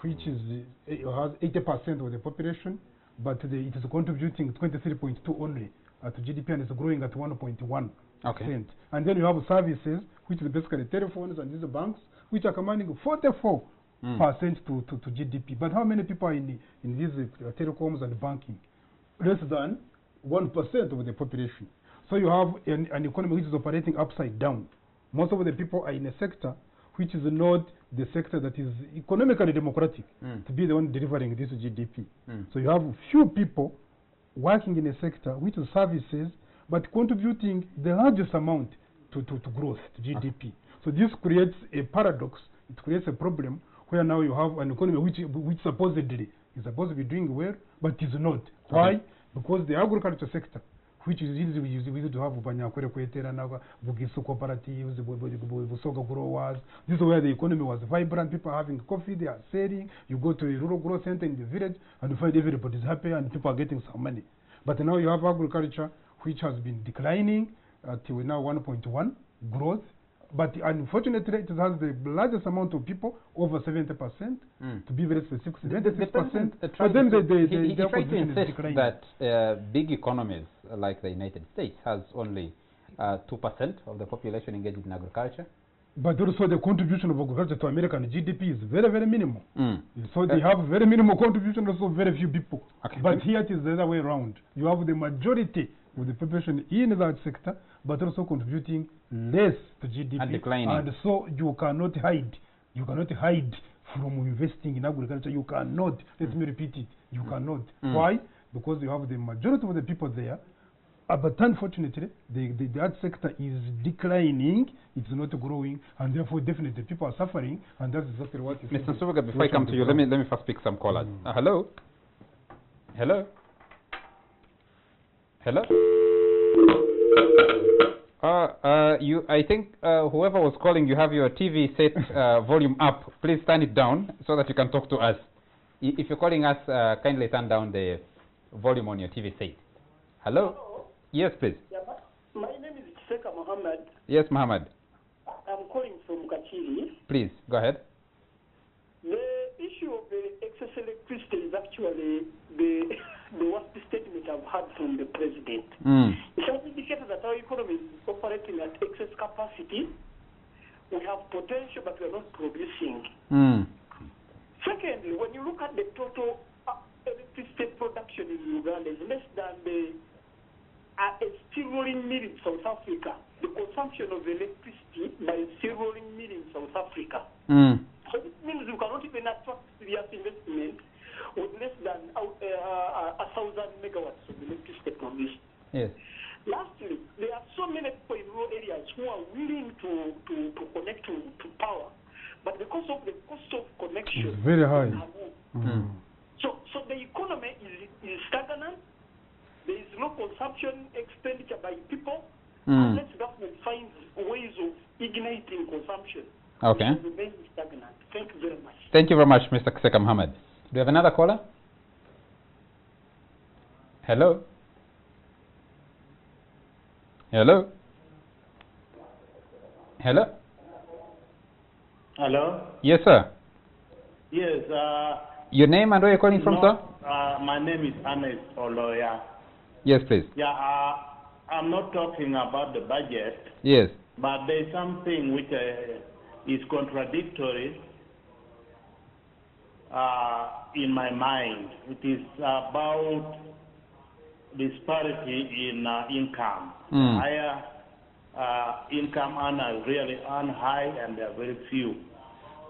which has 80% of the population, but it is contributing 23.2 only to GDP and is growing at 1.1%. Okay. And then you have services, which is basically telephones and these banks, which are commanding 44% to GDP. But how many people are in these telecoms and banking? Less than 1% of the population. So you have an economy which is operating upside down. Most of the people are in a sector which is not the sector that is economically democratic to be the one delivering this GDP. So you have few people working in a sector which is services but contributing the largest amount to growth, to GDP. So this creates a paradox. It creates a problem where now you have an economy which supposedly is supposed to be doing well, but is not. Why? Because the agriculture sector, which is easy, we used to have Banyakwere Kweteranaga, Bugisu cooperatives, Busoga growers. This is where the economy was vibrant. People are having coffee, they are selling. You go to a rural growth center in the village and you find everybody is happy and people are getting some money. But now you have agriculture, which has been declining till now 1.1 growth. But unfortunately, it has the largest amount of people, over 70%, to be very specific, 76%. But then he tried to insist that big economies like the United States has only 2% of the population engaged in agriculture. But also the contribution of agriculture to American GDP is very, very minimal. So they have very minimal contribution, also very few people. Okay. But here it is the other way around. You have the majority of the population in that sector, but also contributing less to GDP. And declining. And so you cannot hide. You cannot hide from investing in agriculture. You cannot. Let me repeat it. You cannot. Why? Because you have the majority of the people there. But unfortunately, that sector is declining. It's not growing, and therefore, definitely, people are suffering. And that's exactly what is. Mr. Nsubuga, before I come to you, let me first pick some callers. Hello. Hello. Hello. I think whoever was calling, you have your TV set volume up. Please turn it down so that you can talk to us. If you're calling us, kindly turn down the volume on your TV set. Hello? Hello? Yes, please. Yeah, my name is Seka Mohammed. Yes, Mohammed. I'm calling from Kachiri. Please, go ahead. The issue of the excess electricity is actually the worst statement I've heard from the president. It has indicated that our economy is operating at excess capacity. We have potential, but we are not producing. Secondly, when you look at the total electricity production in Uganda, it's less than the steel rolling mill in South Africa. The consumption of electricity by a steel rolling mill in South Africa. So it means you cannot even attract serious investment with less than 1,000 megawatts of electricity produced. Yes. Lastly, there are so many people in rural areas who are willing to connect to power, but because of the cost of connection, it's very high. So the economy is stagnant. There is no consumption expenditure by people unless government finds ways of igniting consumption. Okay. It remains stagnant. Thank you very much. Thank you very much, Mr. Seka Mohammed. Do you have another caller? Hello? Hello? Hello? Hello? Yes, sir. Yes. Your name and where you're calling from, sir? My name is Ernest Oloya. Yes, please. Yeah, I'm not talking about the budget. Yes. But there's something which is contradictory in my mind. It is about disparity in income. Higher income earners really earn high, and there are very few.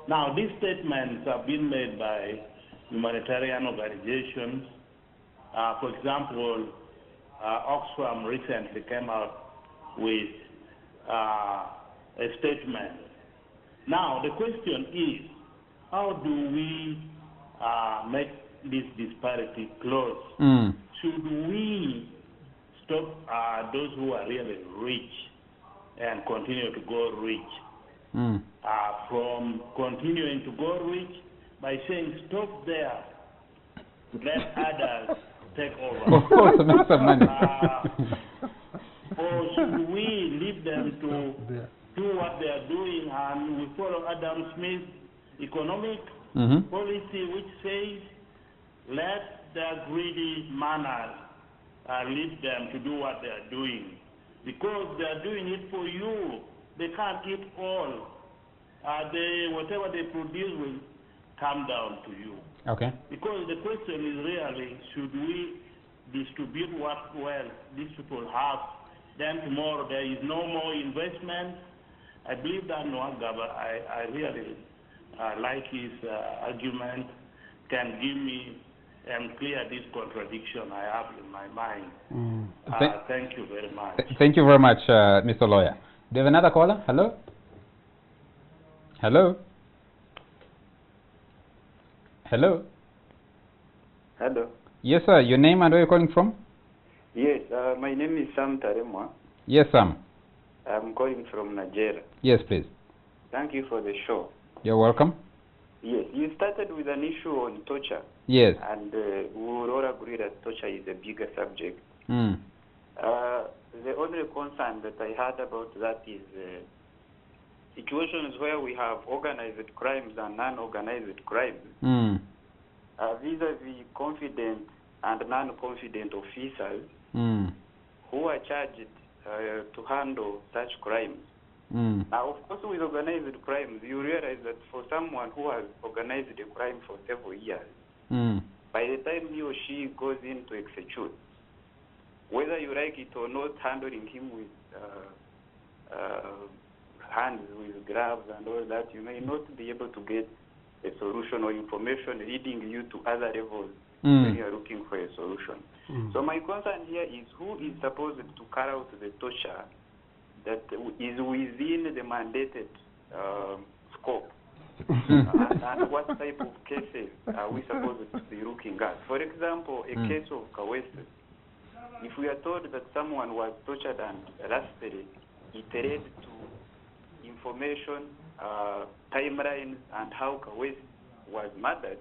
Now, these statements have been made by humanitarian organizations. For example, Oxfam recently came out with a statement. Now, the question is, how do we make this disparity close? Should we stop those who are really rich and continue to go rich from continuing to go rich by saying stop there, let others take over? Of course, make some money. Or should we leave them to do what they are doing and we follow Adam Smith's economic policy, which says let the greedy manners lead them to do what they are doing, because they are doing it for you. They can't eat all. Whatever they produce will come down to you. Okay. Because the question is really, should we distribute what wealth these people have? Then tomorrow there is no more investment. I believe that Nwagaba, I really like his argument, can give me and clear this contradiction I have in my mind. Thank you very much. Thank you very much, Mr. Lawyer. Do you have another caller? Hello? Hello? Hello? Hello. Yes, sir. Your name and where you're calling from? Yes, my name is Sam Taremwa. Yes, Sam. I'm calling from Nigeria. Yes, please. Thank you for the show. You're welcome. Yes, you started with an issue on torture. Yes. And we would all agree that torture is a bigger subject. The only concern that I had about that is situations where we have organized crimes and non-organized crimes. Vis-a-vis confident and non-confident officers who are charged to handle such crimes. Now, of course, with organized crimes, you realize that for someone who has organized a crime for several years, by the time he or she goes in to execute, whether you like it or not, handling him with hands with gloves and all that, you may not be able to get a solution or information leading you to other levels when you are looking for a solution. So my concern here is who is supposed to carry out the torture that is within the mandated scope, and what type of cases are we supposed to be looking at? For example, a case of Kawese. If we are told that someone was tortured and arrested it led to information, timelines, and how Kawesi was murdered,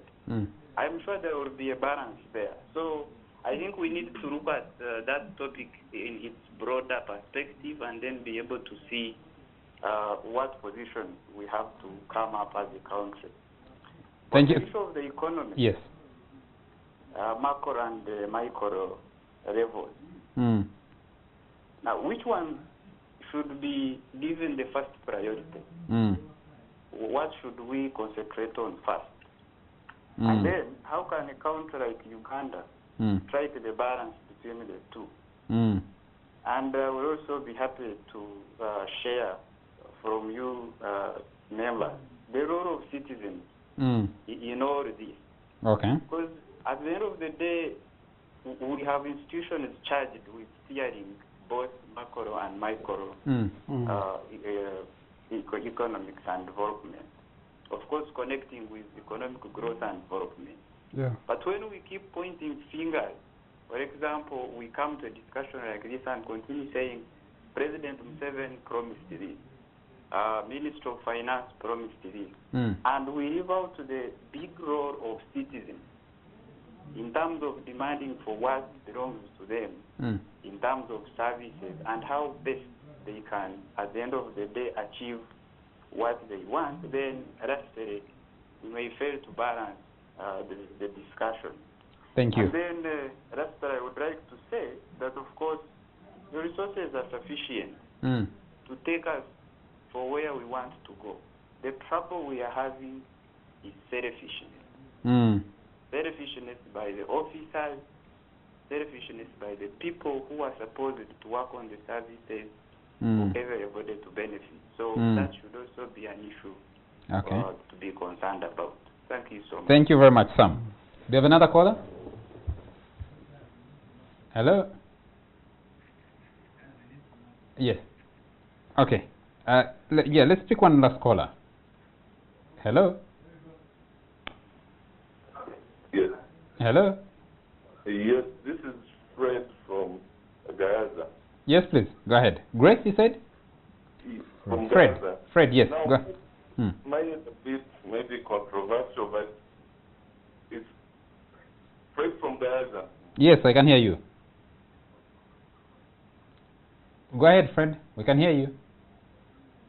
I'm sure there will be a balance there. So I think we need to look at that topic in its broader perspective and then be able to see what position we have to come up as a country. Thank you. On the issue of the economy, Yes. macro and micro levels. Now, which one should be given the first priority? What should we concentrate on first? And then, how can a country like Uganda strike the balance between the two? And we'll also be happy to share from you members the role of citizens in all this. Okay. Because at the end of the day, we have institutions charged with steering both macro and micro economics and development. Of course, connecting with economic growth and development. Yeah. But when we keep pointing fingers, for example, we come to a discussion like this and continue saying, President Museveni promised this, Minister of Finance promised this, and we leave out the big role of citizens in terms of demanding for what belongs to them, in terms of services, and how best they can, at the end of the day, achieve what they want. Then, lastly, we may fail to balance the discussion. Thank you. And then, lastly, I would like to say that, of course, the resources are sufficient to take us for where we want to go. The trouble we are having is selfishness. Selfishness by the officers, selfishness by the people who are supposed to work on the services for everybody to benefit. So that should also be an issue to be concerned about. Thank you so much. Thank you very much, Sam. Do you have another caller? Hello? Yes. Okay. Let's pick one last caller. Hello? Yes. Hello? Yes, this is Fred from Gaza. Yes, please. Go ahead. Grace, you said? From Fred. Gaza. Fred, yes. Now, Go ahead. mine is a bit maybe controversial, but it's Fred from Gaza. Yes, I can hear you. Go ahead, Fred. We can hear you.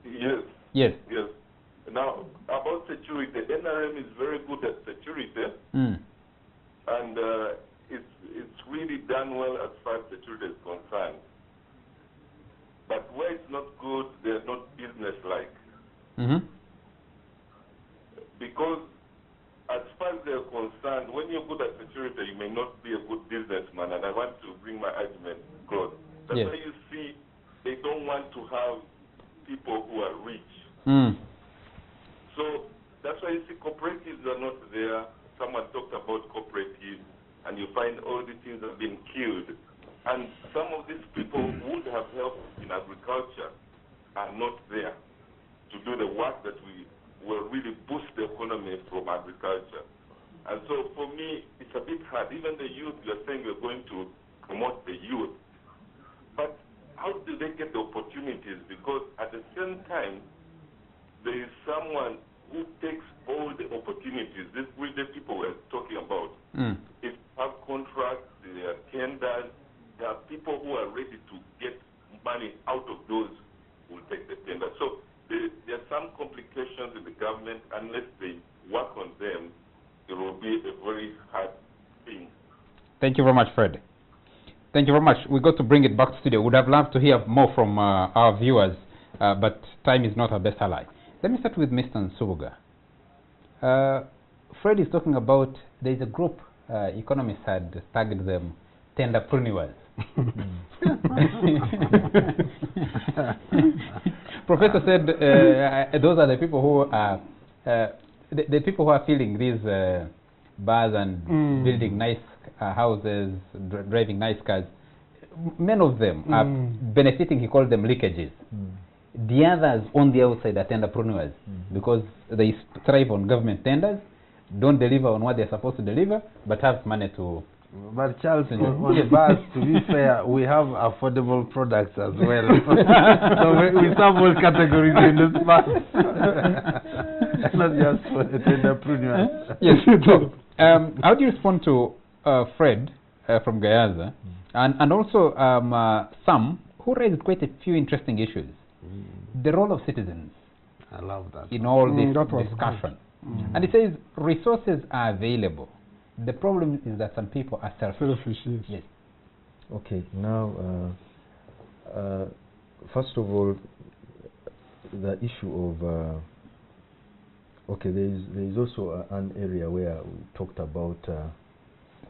Yes. Yes. Yes. Now, about security, the NRM is very good at security, and it's really done well as far as security is concerned. But where it's not good, they're not business-like. Because as far as they're concerned, when you're good at security, you may not be a good businessman, and I want to bring my argument close. That's why you see they don't want to have people who are rich. So that's why you see cooperatives are not there. Someone talked about cooperatives, and you find all these things have been killed. And some of these people would have helped in agriculture are not there to do the work that we will really boost the economy from agriculture. And so for me, it's a bit hard. Even the youth, you're saying we're going to promote the youth. But how do they get the opportunities? Because at the same time, there is someone who takes all the opportunities. This is the people we're talking about. If you have contracts, there are tenders, there are people who are ready to get money out of those who will take the tender. So there are some complications in the government. Unless they work on them, it will be a very hard thing. Thank you very much, Fred. Thank you very much. We got to bring it back to studio. Would have loved to hear more from our viewers, but time is not our best ally. Let me start with Mr. Nsubuga. Fred is talking about there is a group, economists had tagged them tenderpreneurs. Professor said those are the people who are the people who are filling these bars and building nice houses, driving nice cars. Many of them are benefiting. He called them leakages. The others on the outside are tenderpreneurs because they thrive on government tenders, don't deliver on what they're supposed to deliver, but have money to But Charles, on bus, to be fair, we have affordable products as well. So we serve all categories in this bus. Not just for the entrepreneurs. Yes. So, how do you respond to Fred from Gayaza, and also Sam, who raised quite a few interesting issues? The role of citizens. I love that. In all this discussion. And it says resources are available. The problem is that some people are selfish. Yes. Okay, now, first of all, the issue of, okay, there is also an area where we talked about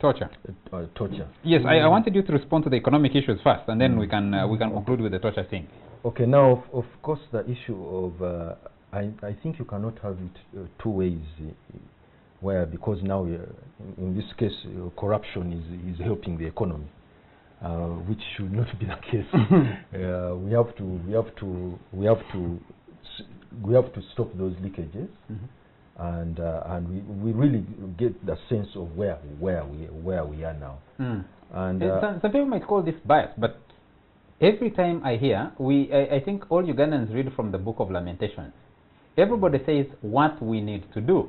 torture. Torture. Yes, I wanted you to respond to the economic issues first, and then we can conclude with the torture thing. Okay, now, of course, the issue of, I think you cannot have it two ways, where, because now, in this case, corruption is helping the economy, which should not be the case. We have to stop those leakages, and we really get the sense of where we are now. And some people might call this bias, but every time I hear, I think all Ugandans read from the Book of Lamentations. Everybody says what we need to do.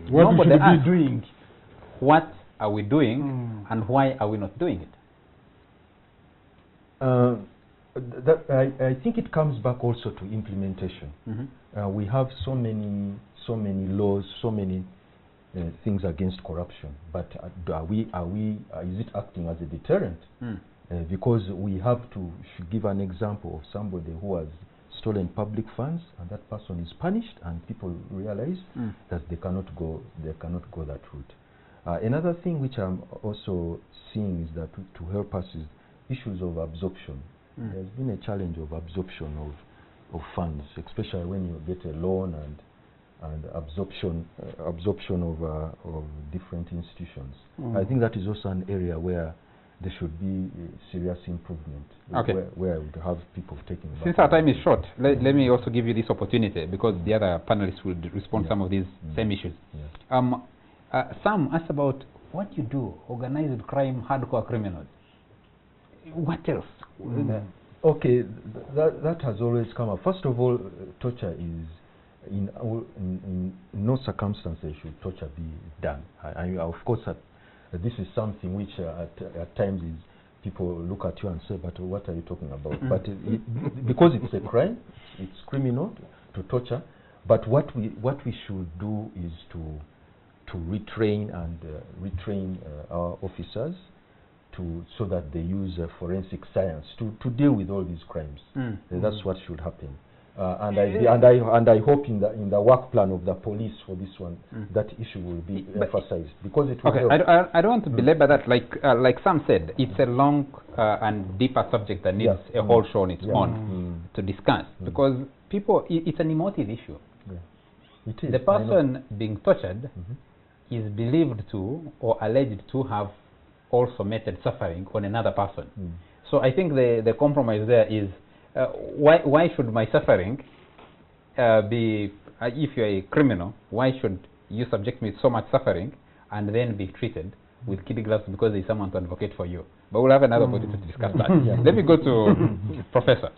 What we should be doing. What are we doing, and why are we not doing it? I think it comes back also to implementation. We have so many laws, so many things against corruption, but is it acting as a deterrent? Because we have to give an example of somebody who has stolen public funds, and that person is punished, and people realize that they cannot go that route. Another thing which I'm also seeing is that to help us is issues of absorption. There's been a challenge of absorption of funds, especially when you get a loan and absorption of different institutions. I think that is also an area where there should be serious improvement, where we would have people taking back. Since our time is short, let me also give you this opportunity, because the other panelists will respond to some of these same issues. Sam asked about what you do, organized crime, hardcore criminals. What else? Okay, that has always come up. First of all, torture is, in no circumstances should torture be done. Of course, this is something which at times is people look at you and say, but what are you talking about? But because it's a crime, it's criminal to torture. But what we should do is to retrain our officers so that they use forensic science to deal with all these crimes. That's what should happen. And I hope in the work plan of the police for this one, that issue will be emphasized, because it will help. I don't want to belabor that. Like Sam said, it's a long and deeper subject that needs a whole show on its own to discuss, because it's an emotive issue. It is. The person being tortured is believed to or alleged to have also meted suffering on another person. So I think the compromise there is, why should my suffering be, if you're a criminal, why should you subject me to so much suffering and then be treated with kid gloves because there's someone to advocate for you? But we'll have another opportunity to discuss that. Let me go to Professor.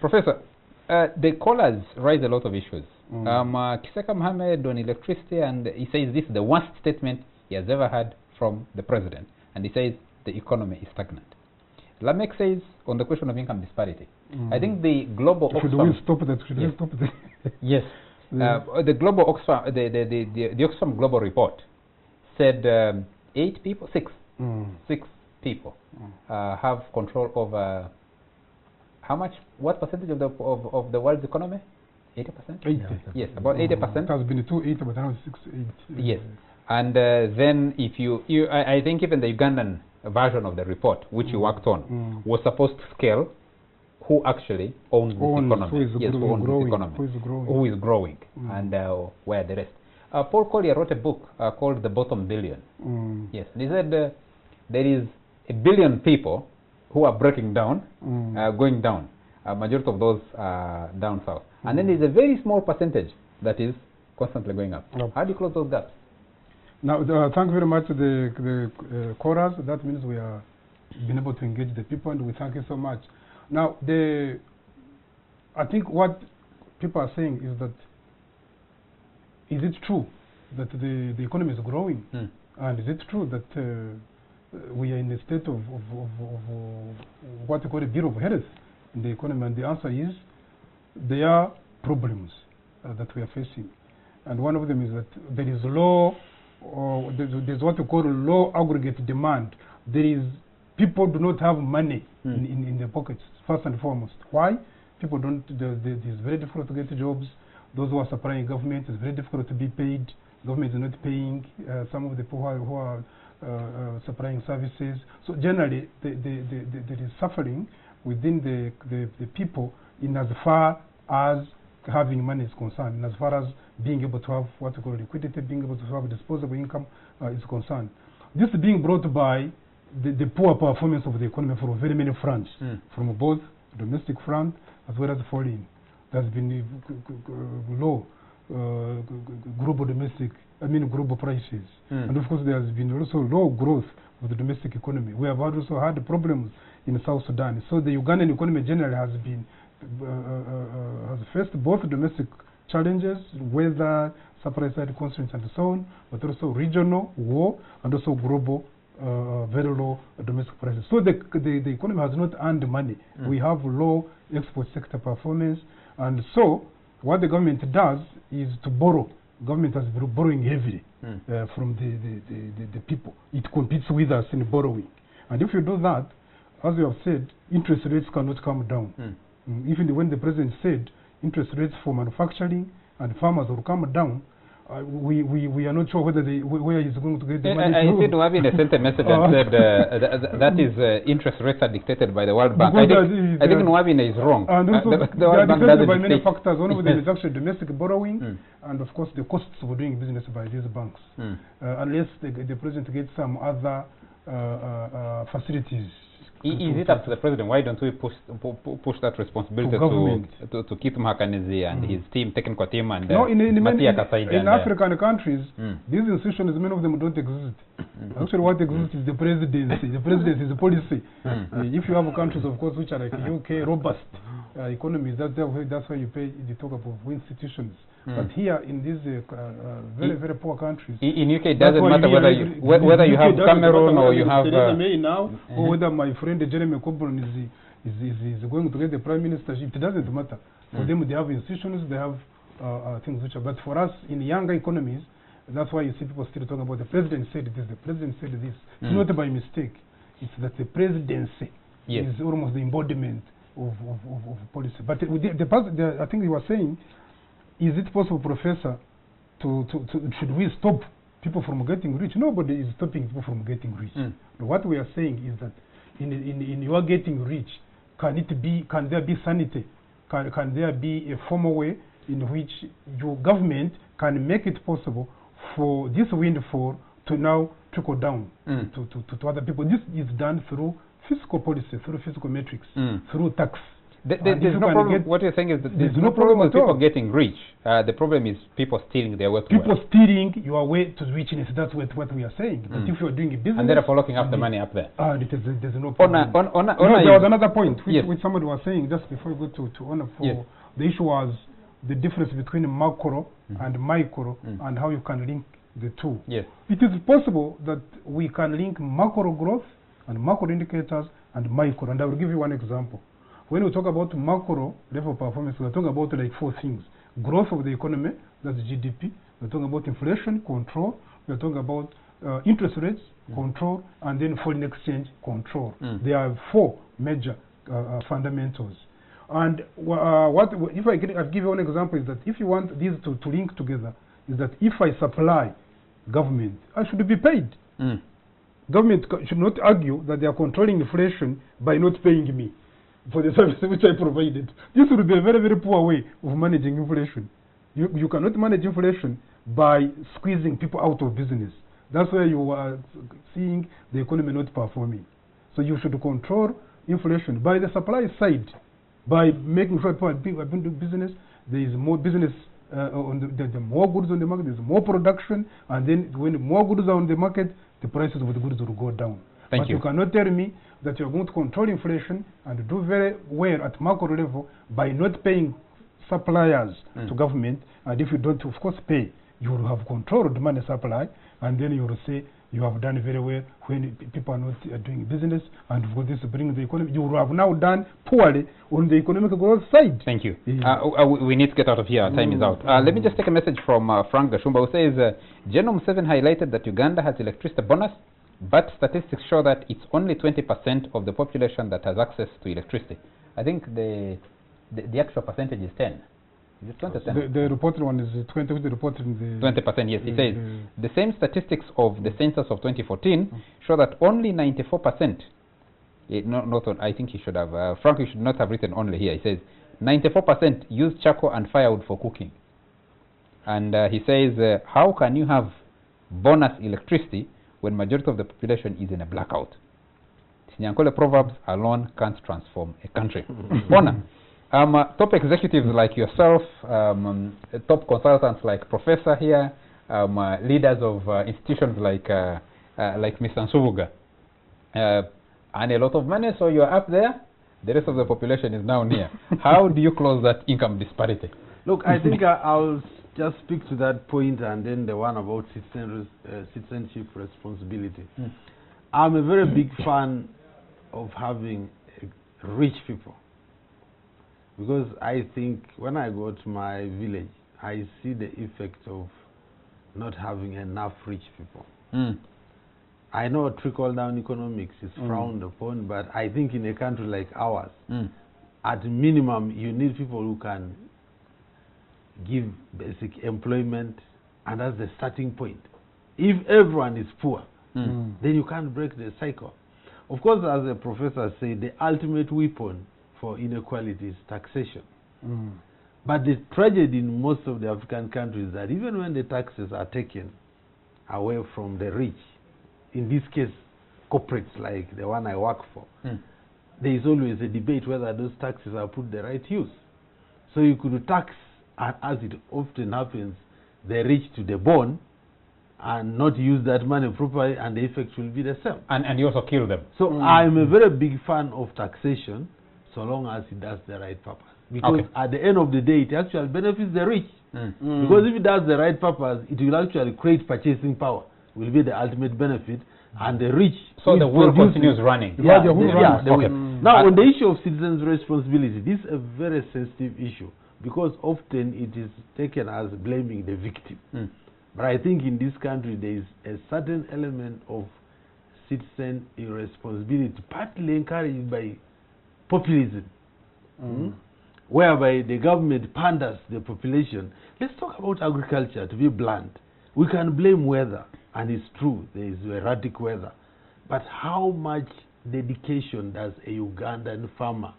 Professor, the callers raise a lot of issues. Kiseka Mohammed on electricity, and he says this is the worst statement he has ever heard from the president, and he says the economy is stagnant. Lamek says on the question of income disparity, I think the global Oxfam... Stop that. Yes. The global Oxfam, the Oxfam Global Report said 6 people have control over how much? What percentage of the world's economy? 80%? 80. Yes, about 80%. It has been 280, but now it's 68. Yes. And then if I think even the Ugandan version of the report, which you worked on, was supposed to scale who actually owns this economy. Who is growing, and where the rest. Paul Collier wrote a book called The Bottom Billion. Yes, and he said there is 1 billion people who are breaking down, going down. A majority of those are down south. And then there's a very small percentage that is constantly going up. How do you close those gaps? Now, thank you very much to the chorus. That means we are been able to engage the people, and we thank you so much. Now, I think what people are saying is that, is it true that the economy is growing? And is it true that we are in a state of what we call a bill of health in the economy? And the answer is, there are problems that we are facing. And one of them is that there is low, there's what we call low aggregate demand. There is, people do not have money in their pockets, first and foremost. Why? People don't, it's very difficult to get jobs. Those who are supplying government, it's very difficult to be paid. Government is not paying some of the people who are supplying services. So generally, there is suffering within the people in as far as having money is concerned, and as far as being able to have what we call liquidity, being able to have disposable income is concerned. This is being brought by the poor performance of the economy from very many fronts, from both domestic front as well as foreign. There's been low global global prices. And of course there has been also low growth of the domestic economy. We have also had problems in South Sudan. So the Ugandan economy generally has been has faced both domestic challenges, weather, supply side constraints and so on, but also regional war and also global very low domestic prices. So the economy has not earned money. We have low export sector performance, and so what the government does is to borrow. Government has been borrowing heavily from the people. It competes with us in borrowing. And if you do that, as you have said, interest rates cannot come down. Even when the president said interest rates for manufacturing and farmers will come down, we are not sure whether where he's going to get the money. I see Nwabine sent a message and said that is interest rates are dictated by the World Bank. I think Nwabine is wrong. And also, the World Bank doesn't by many dictate. factors. One of them is actually domestic borrowing, and of course the costs of doing business by these banks. Unless the president gets some other facilities. Is it up to the president? Why don't we push that responsibility to Keith Mhakanezi and his team, technical team, and in African countries, these institutions, many of them don't exist. Actually, what exists is the presidency. The presidency is the policy. If you have countries, of course, which are like UK, robust economies, that's why you talk about institutions. But here in these very, very poor countries, in UK, it doesn't matter whether you have Cameroon or you have or whether my friend Jeremy Corbyn is going to get the prime ministership. It doesn't matter. For them, they have institutions, they have things which are. But for us in younger economies, that's why you see people still talking about the president said this, the president said this. It's not by mistake. It's that the presidency is almost the embodiment of policy. But I think you were saying, is it possible, Professor, should we stop people from getting rich? Nobody is stopping people from getting rich. What we are saying is that in your getting rich, can there be sanity? Can there be a formal way in which your government can make it possible for this windfall to now trickle down to other people? This is done through fiscal policy, through fiscal metrics, through tax. There's no problem. What you're saying is that there's no problem with people getting rich. The problem is people stealing their wealth. People stealing your way to richness. That's what we are saying. But if you are doing a business, and therefore looking after money up there, there's no problem. There was another point which somebody was saying just before we go to Honor. The issue was the difference between macro and micro and how you can link the two. It is possible that we can link macro growth and macro indicators and micro. And I will give you one example. When we talk about macro level performance, we're talking about like four things. Growth of the economy, that's GDP. We're talking about inflation, control. We're talking about interest rates, control, and then foreign exchange, control. There are four major fundamentals. And if I'll give you one example, is that if you want these to link together, is that if I supply government, I should be paid. Government should not argue that they are controlling inflation by not paying me for the service which I provided. This would be a very, very poor way of managing inflation. You cannot manage inflation by squeezing people out of business. That's why you are seeing the economy not performing. So you should control inflation by the supply side, by making sure people are doing business. There is more business the more goods on the market, there's more production, and then when more goods are on the market, the prices of the goods will go down. Thank you. You cannot tell me that you're going to control inflation and do very well at macro level by not paying suppliers to government, and if you don't, of course, pay, you will have control of the money supply, and then you will say you have done very well when people are not doing business, and for this bring the economy. You will have now done poorly on the economic growth side. Thank you. We need to get out of here. Our time is out. Let me just take a message from Frank Gashumba, who says, General Museveni highlighted that Uganda has electricity bonus, but statistics show that it's only 20% of the population that has access to electricity. I think the actual percentage is 10. Is it 20%? The reported one is 20, the reported in the... 20%, yes. It says, the same statistics of the census of 2014 show that only 94%, I think he should have, Frank, you should not have written only here. He says, 94% use charcoal and firewood for cooking. And he says, how can you have bonus electricity when majority of the population is in a blackout? Nyankole proverbs alone can't transform a country. Bona, top executives like yourself, top consultants like Professor here, leaders of institutions like Mr. Nsubuga, and a lot of money, so you're up there, the rest of the population is down here. How do you close that income disparity? Look, I think I'll just speak to that point, and then the one about citizenship responsibility. I'm a very big fan of having rich people, because I think when I go to my village, I see the effect of not having enough rich people. I know trickle-down economics is frowned upon, but I think in a country like ours, at minimum, you need people who can give basic employment, and that's the starting point. If everyone is poor, then you can't break the cycle. Of course, as the professor said, the ultimate weapon for inequality is taxation. But the tragedy in most of the African countries is that even when the taxes are taken away from the rich, in this case, corporates like the one I work for, there is always a debate whether those taxes are put the right use. So you could tax, as it often happens, the rich to the bone, and not use that money properly, and the effect will be the same. And you also kill them. So I'm a very big fan of taxation, so long as it does the right purpose. Because at the end of the day, it actually benefits the rich. Because if it does the right purpose, it will actually create purchasing power, will be the ultimate benefit, and the rich... So the wheel continues running. Now, on the issue of citizens' responsibility, this is a very sensitive issue, because often it is taken as blaming the victim. But I think in this country there is a certain element of citizen irresponsibility, partly encouraged by populism, whereby the government panders the population. Let's talk about agriculture, to be blunt. We can blame weather, and it's true, there is erratic weather. But how much dedication does a Ugandan farmer,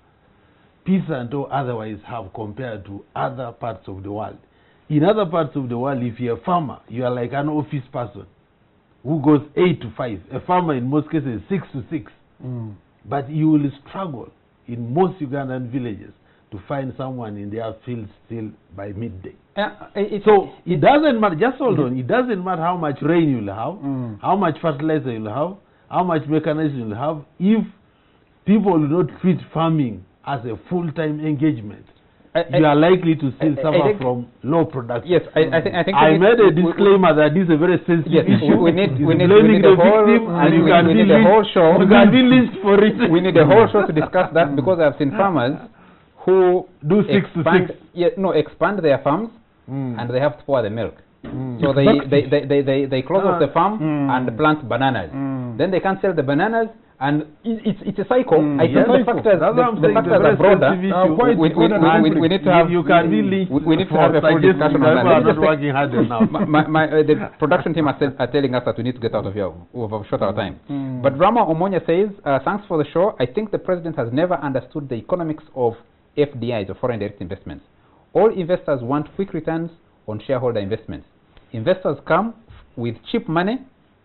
peasant or otherwise, have compared to other parts of the world? In other parts of the world, if you're a farmer, you are like an office person who goes 8 to 5. A farmer in most cases 6 to 6. But you will struggle in most Ugandan villages to find someone in their field still by midday. So it doesn't matter, just hold on, it doesn't matter how much rain you'll have, how much fertilizer you'll have, how much mechanization you'll have, if people will not treat farming as a full-time engagement. You are likely to still suffer from low production. Yes, I think I made a disclaimer that this is a very sensitive issue. We need blaming the victim, and you can be the whole show. You can be lynched for it. We need a whole show to discuss that, because I've seen farmers who do 6 to 6. Expand their farms, and they have to pour the milk. So they close off the farm and plant bananas. Then they can't sell the bananas. And it's a cycle. I think the factors are broader. We need to have. You can be linked. We need to have a full discussion on that. Not working harder now. The production team are telling us that we need to get out of here. We've short our time. But Rama Omonya says, thanks for the show. I think the president has never understood the economics of FDIs, or foreign direct investments. All investors want quick returns on shareholder investments. Investors come with cheap money,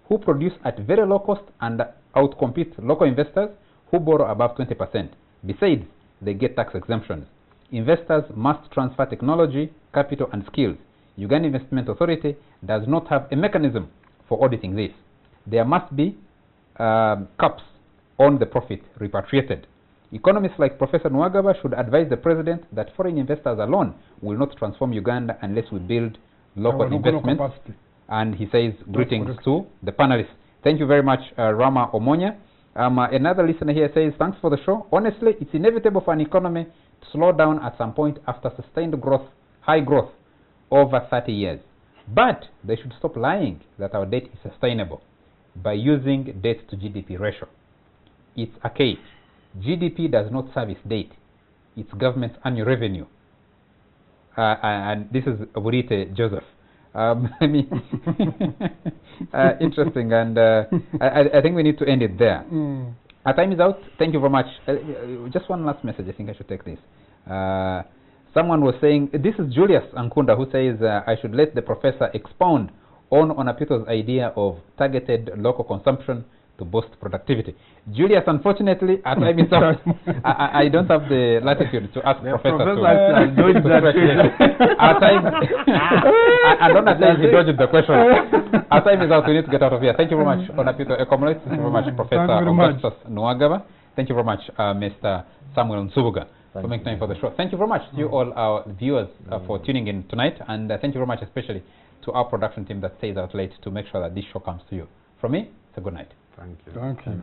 who produce at very low cost and outcompete local investors who borrow above 20%. Besides, they get tax exemptions. Investors must transfer technology, capital, and skills. Uganda Investment Authority does not have a mechanism for auditing this. There must be caps on the profit repatriated. Economists like Professor Nwagaba should advise the President that foreign investors alone will not transform Uganda unless we build local investments. And he says, greetings to the panelists. Thank you very much, Rama Omonya. Another listener here says, thanks for the show. Honestly, it's inevitable for an economy to slow down at some point after sustained growth, high growth, over 30 years. But they should stop lying that our debt is sustainable by using debt to GDP ratio. It's archaic. GDP does not service debt. It's government's annual revenue. And this is Burite Joseph. I mean, interesting, and I think we need to end it there. Our time is out. Thank you very much. Just one last message. I think I should take this. Someone was saying, this is Julius Ankunda, who says, I should let the professor expound on Apito's idea of targeted local consumption to boost productivity. Julius, unfortunately, at time is out. I don't have the latitude to ask Professor to our time. I don't know if he dodged the question. Our time is out. We need to get out of here. Thank you very much, Apito Ekomolot. Thank you very much, Professor Augustus Nwagaba. Thank you very much, Mr. Samuel Nsubuga, for making time for the show. Thank you very much to you all our viewers for tuning in tonight, and thank you very much especially to our production team that stays out late to make sure that this show comes to you. From me, it's a good night. Thank you. Thank you.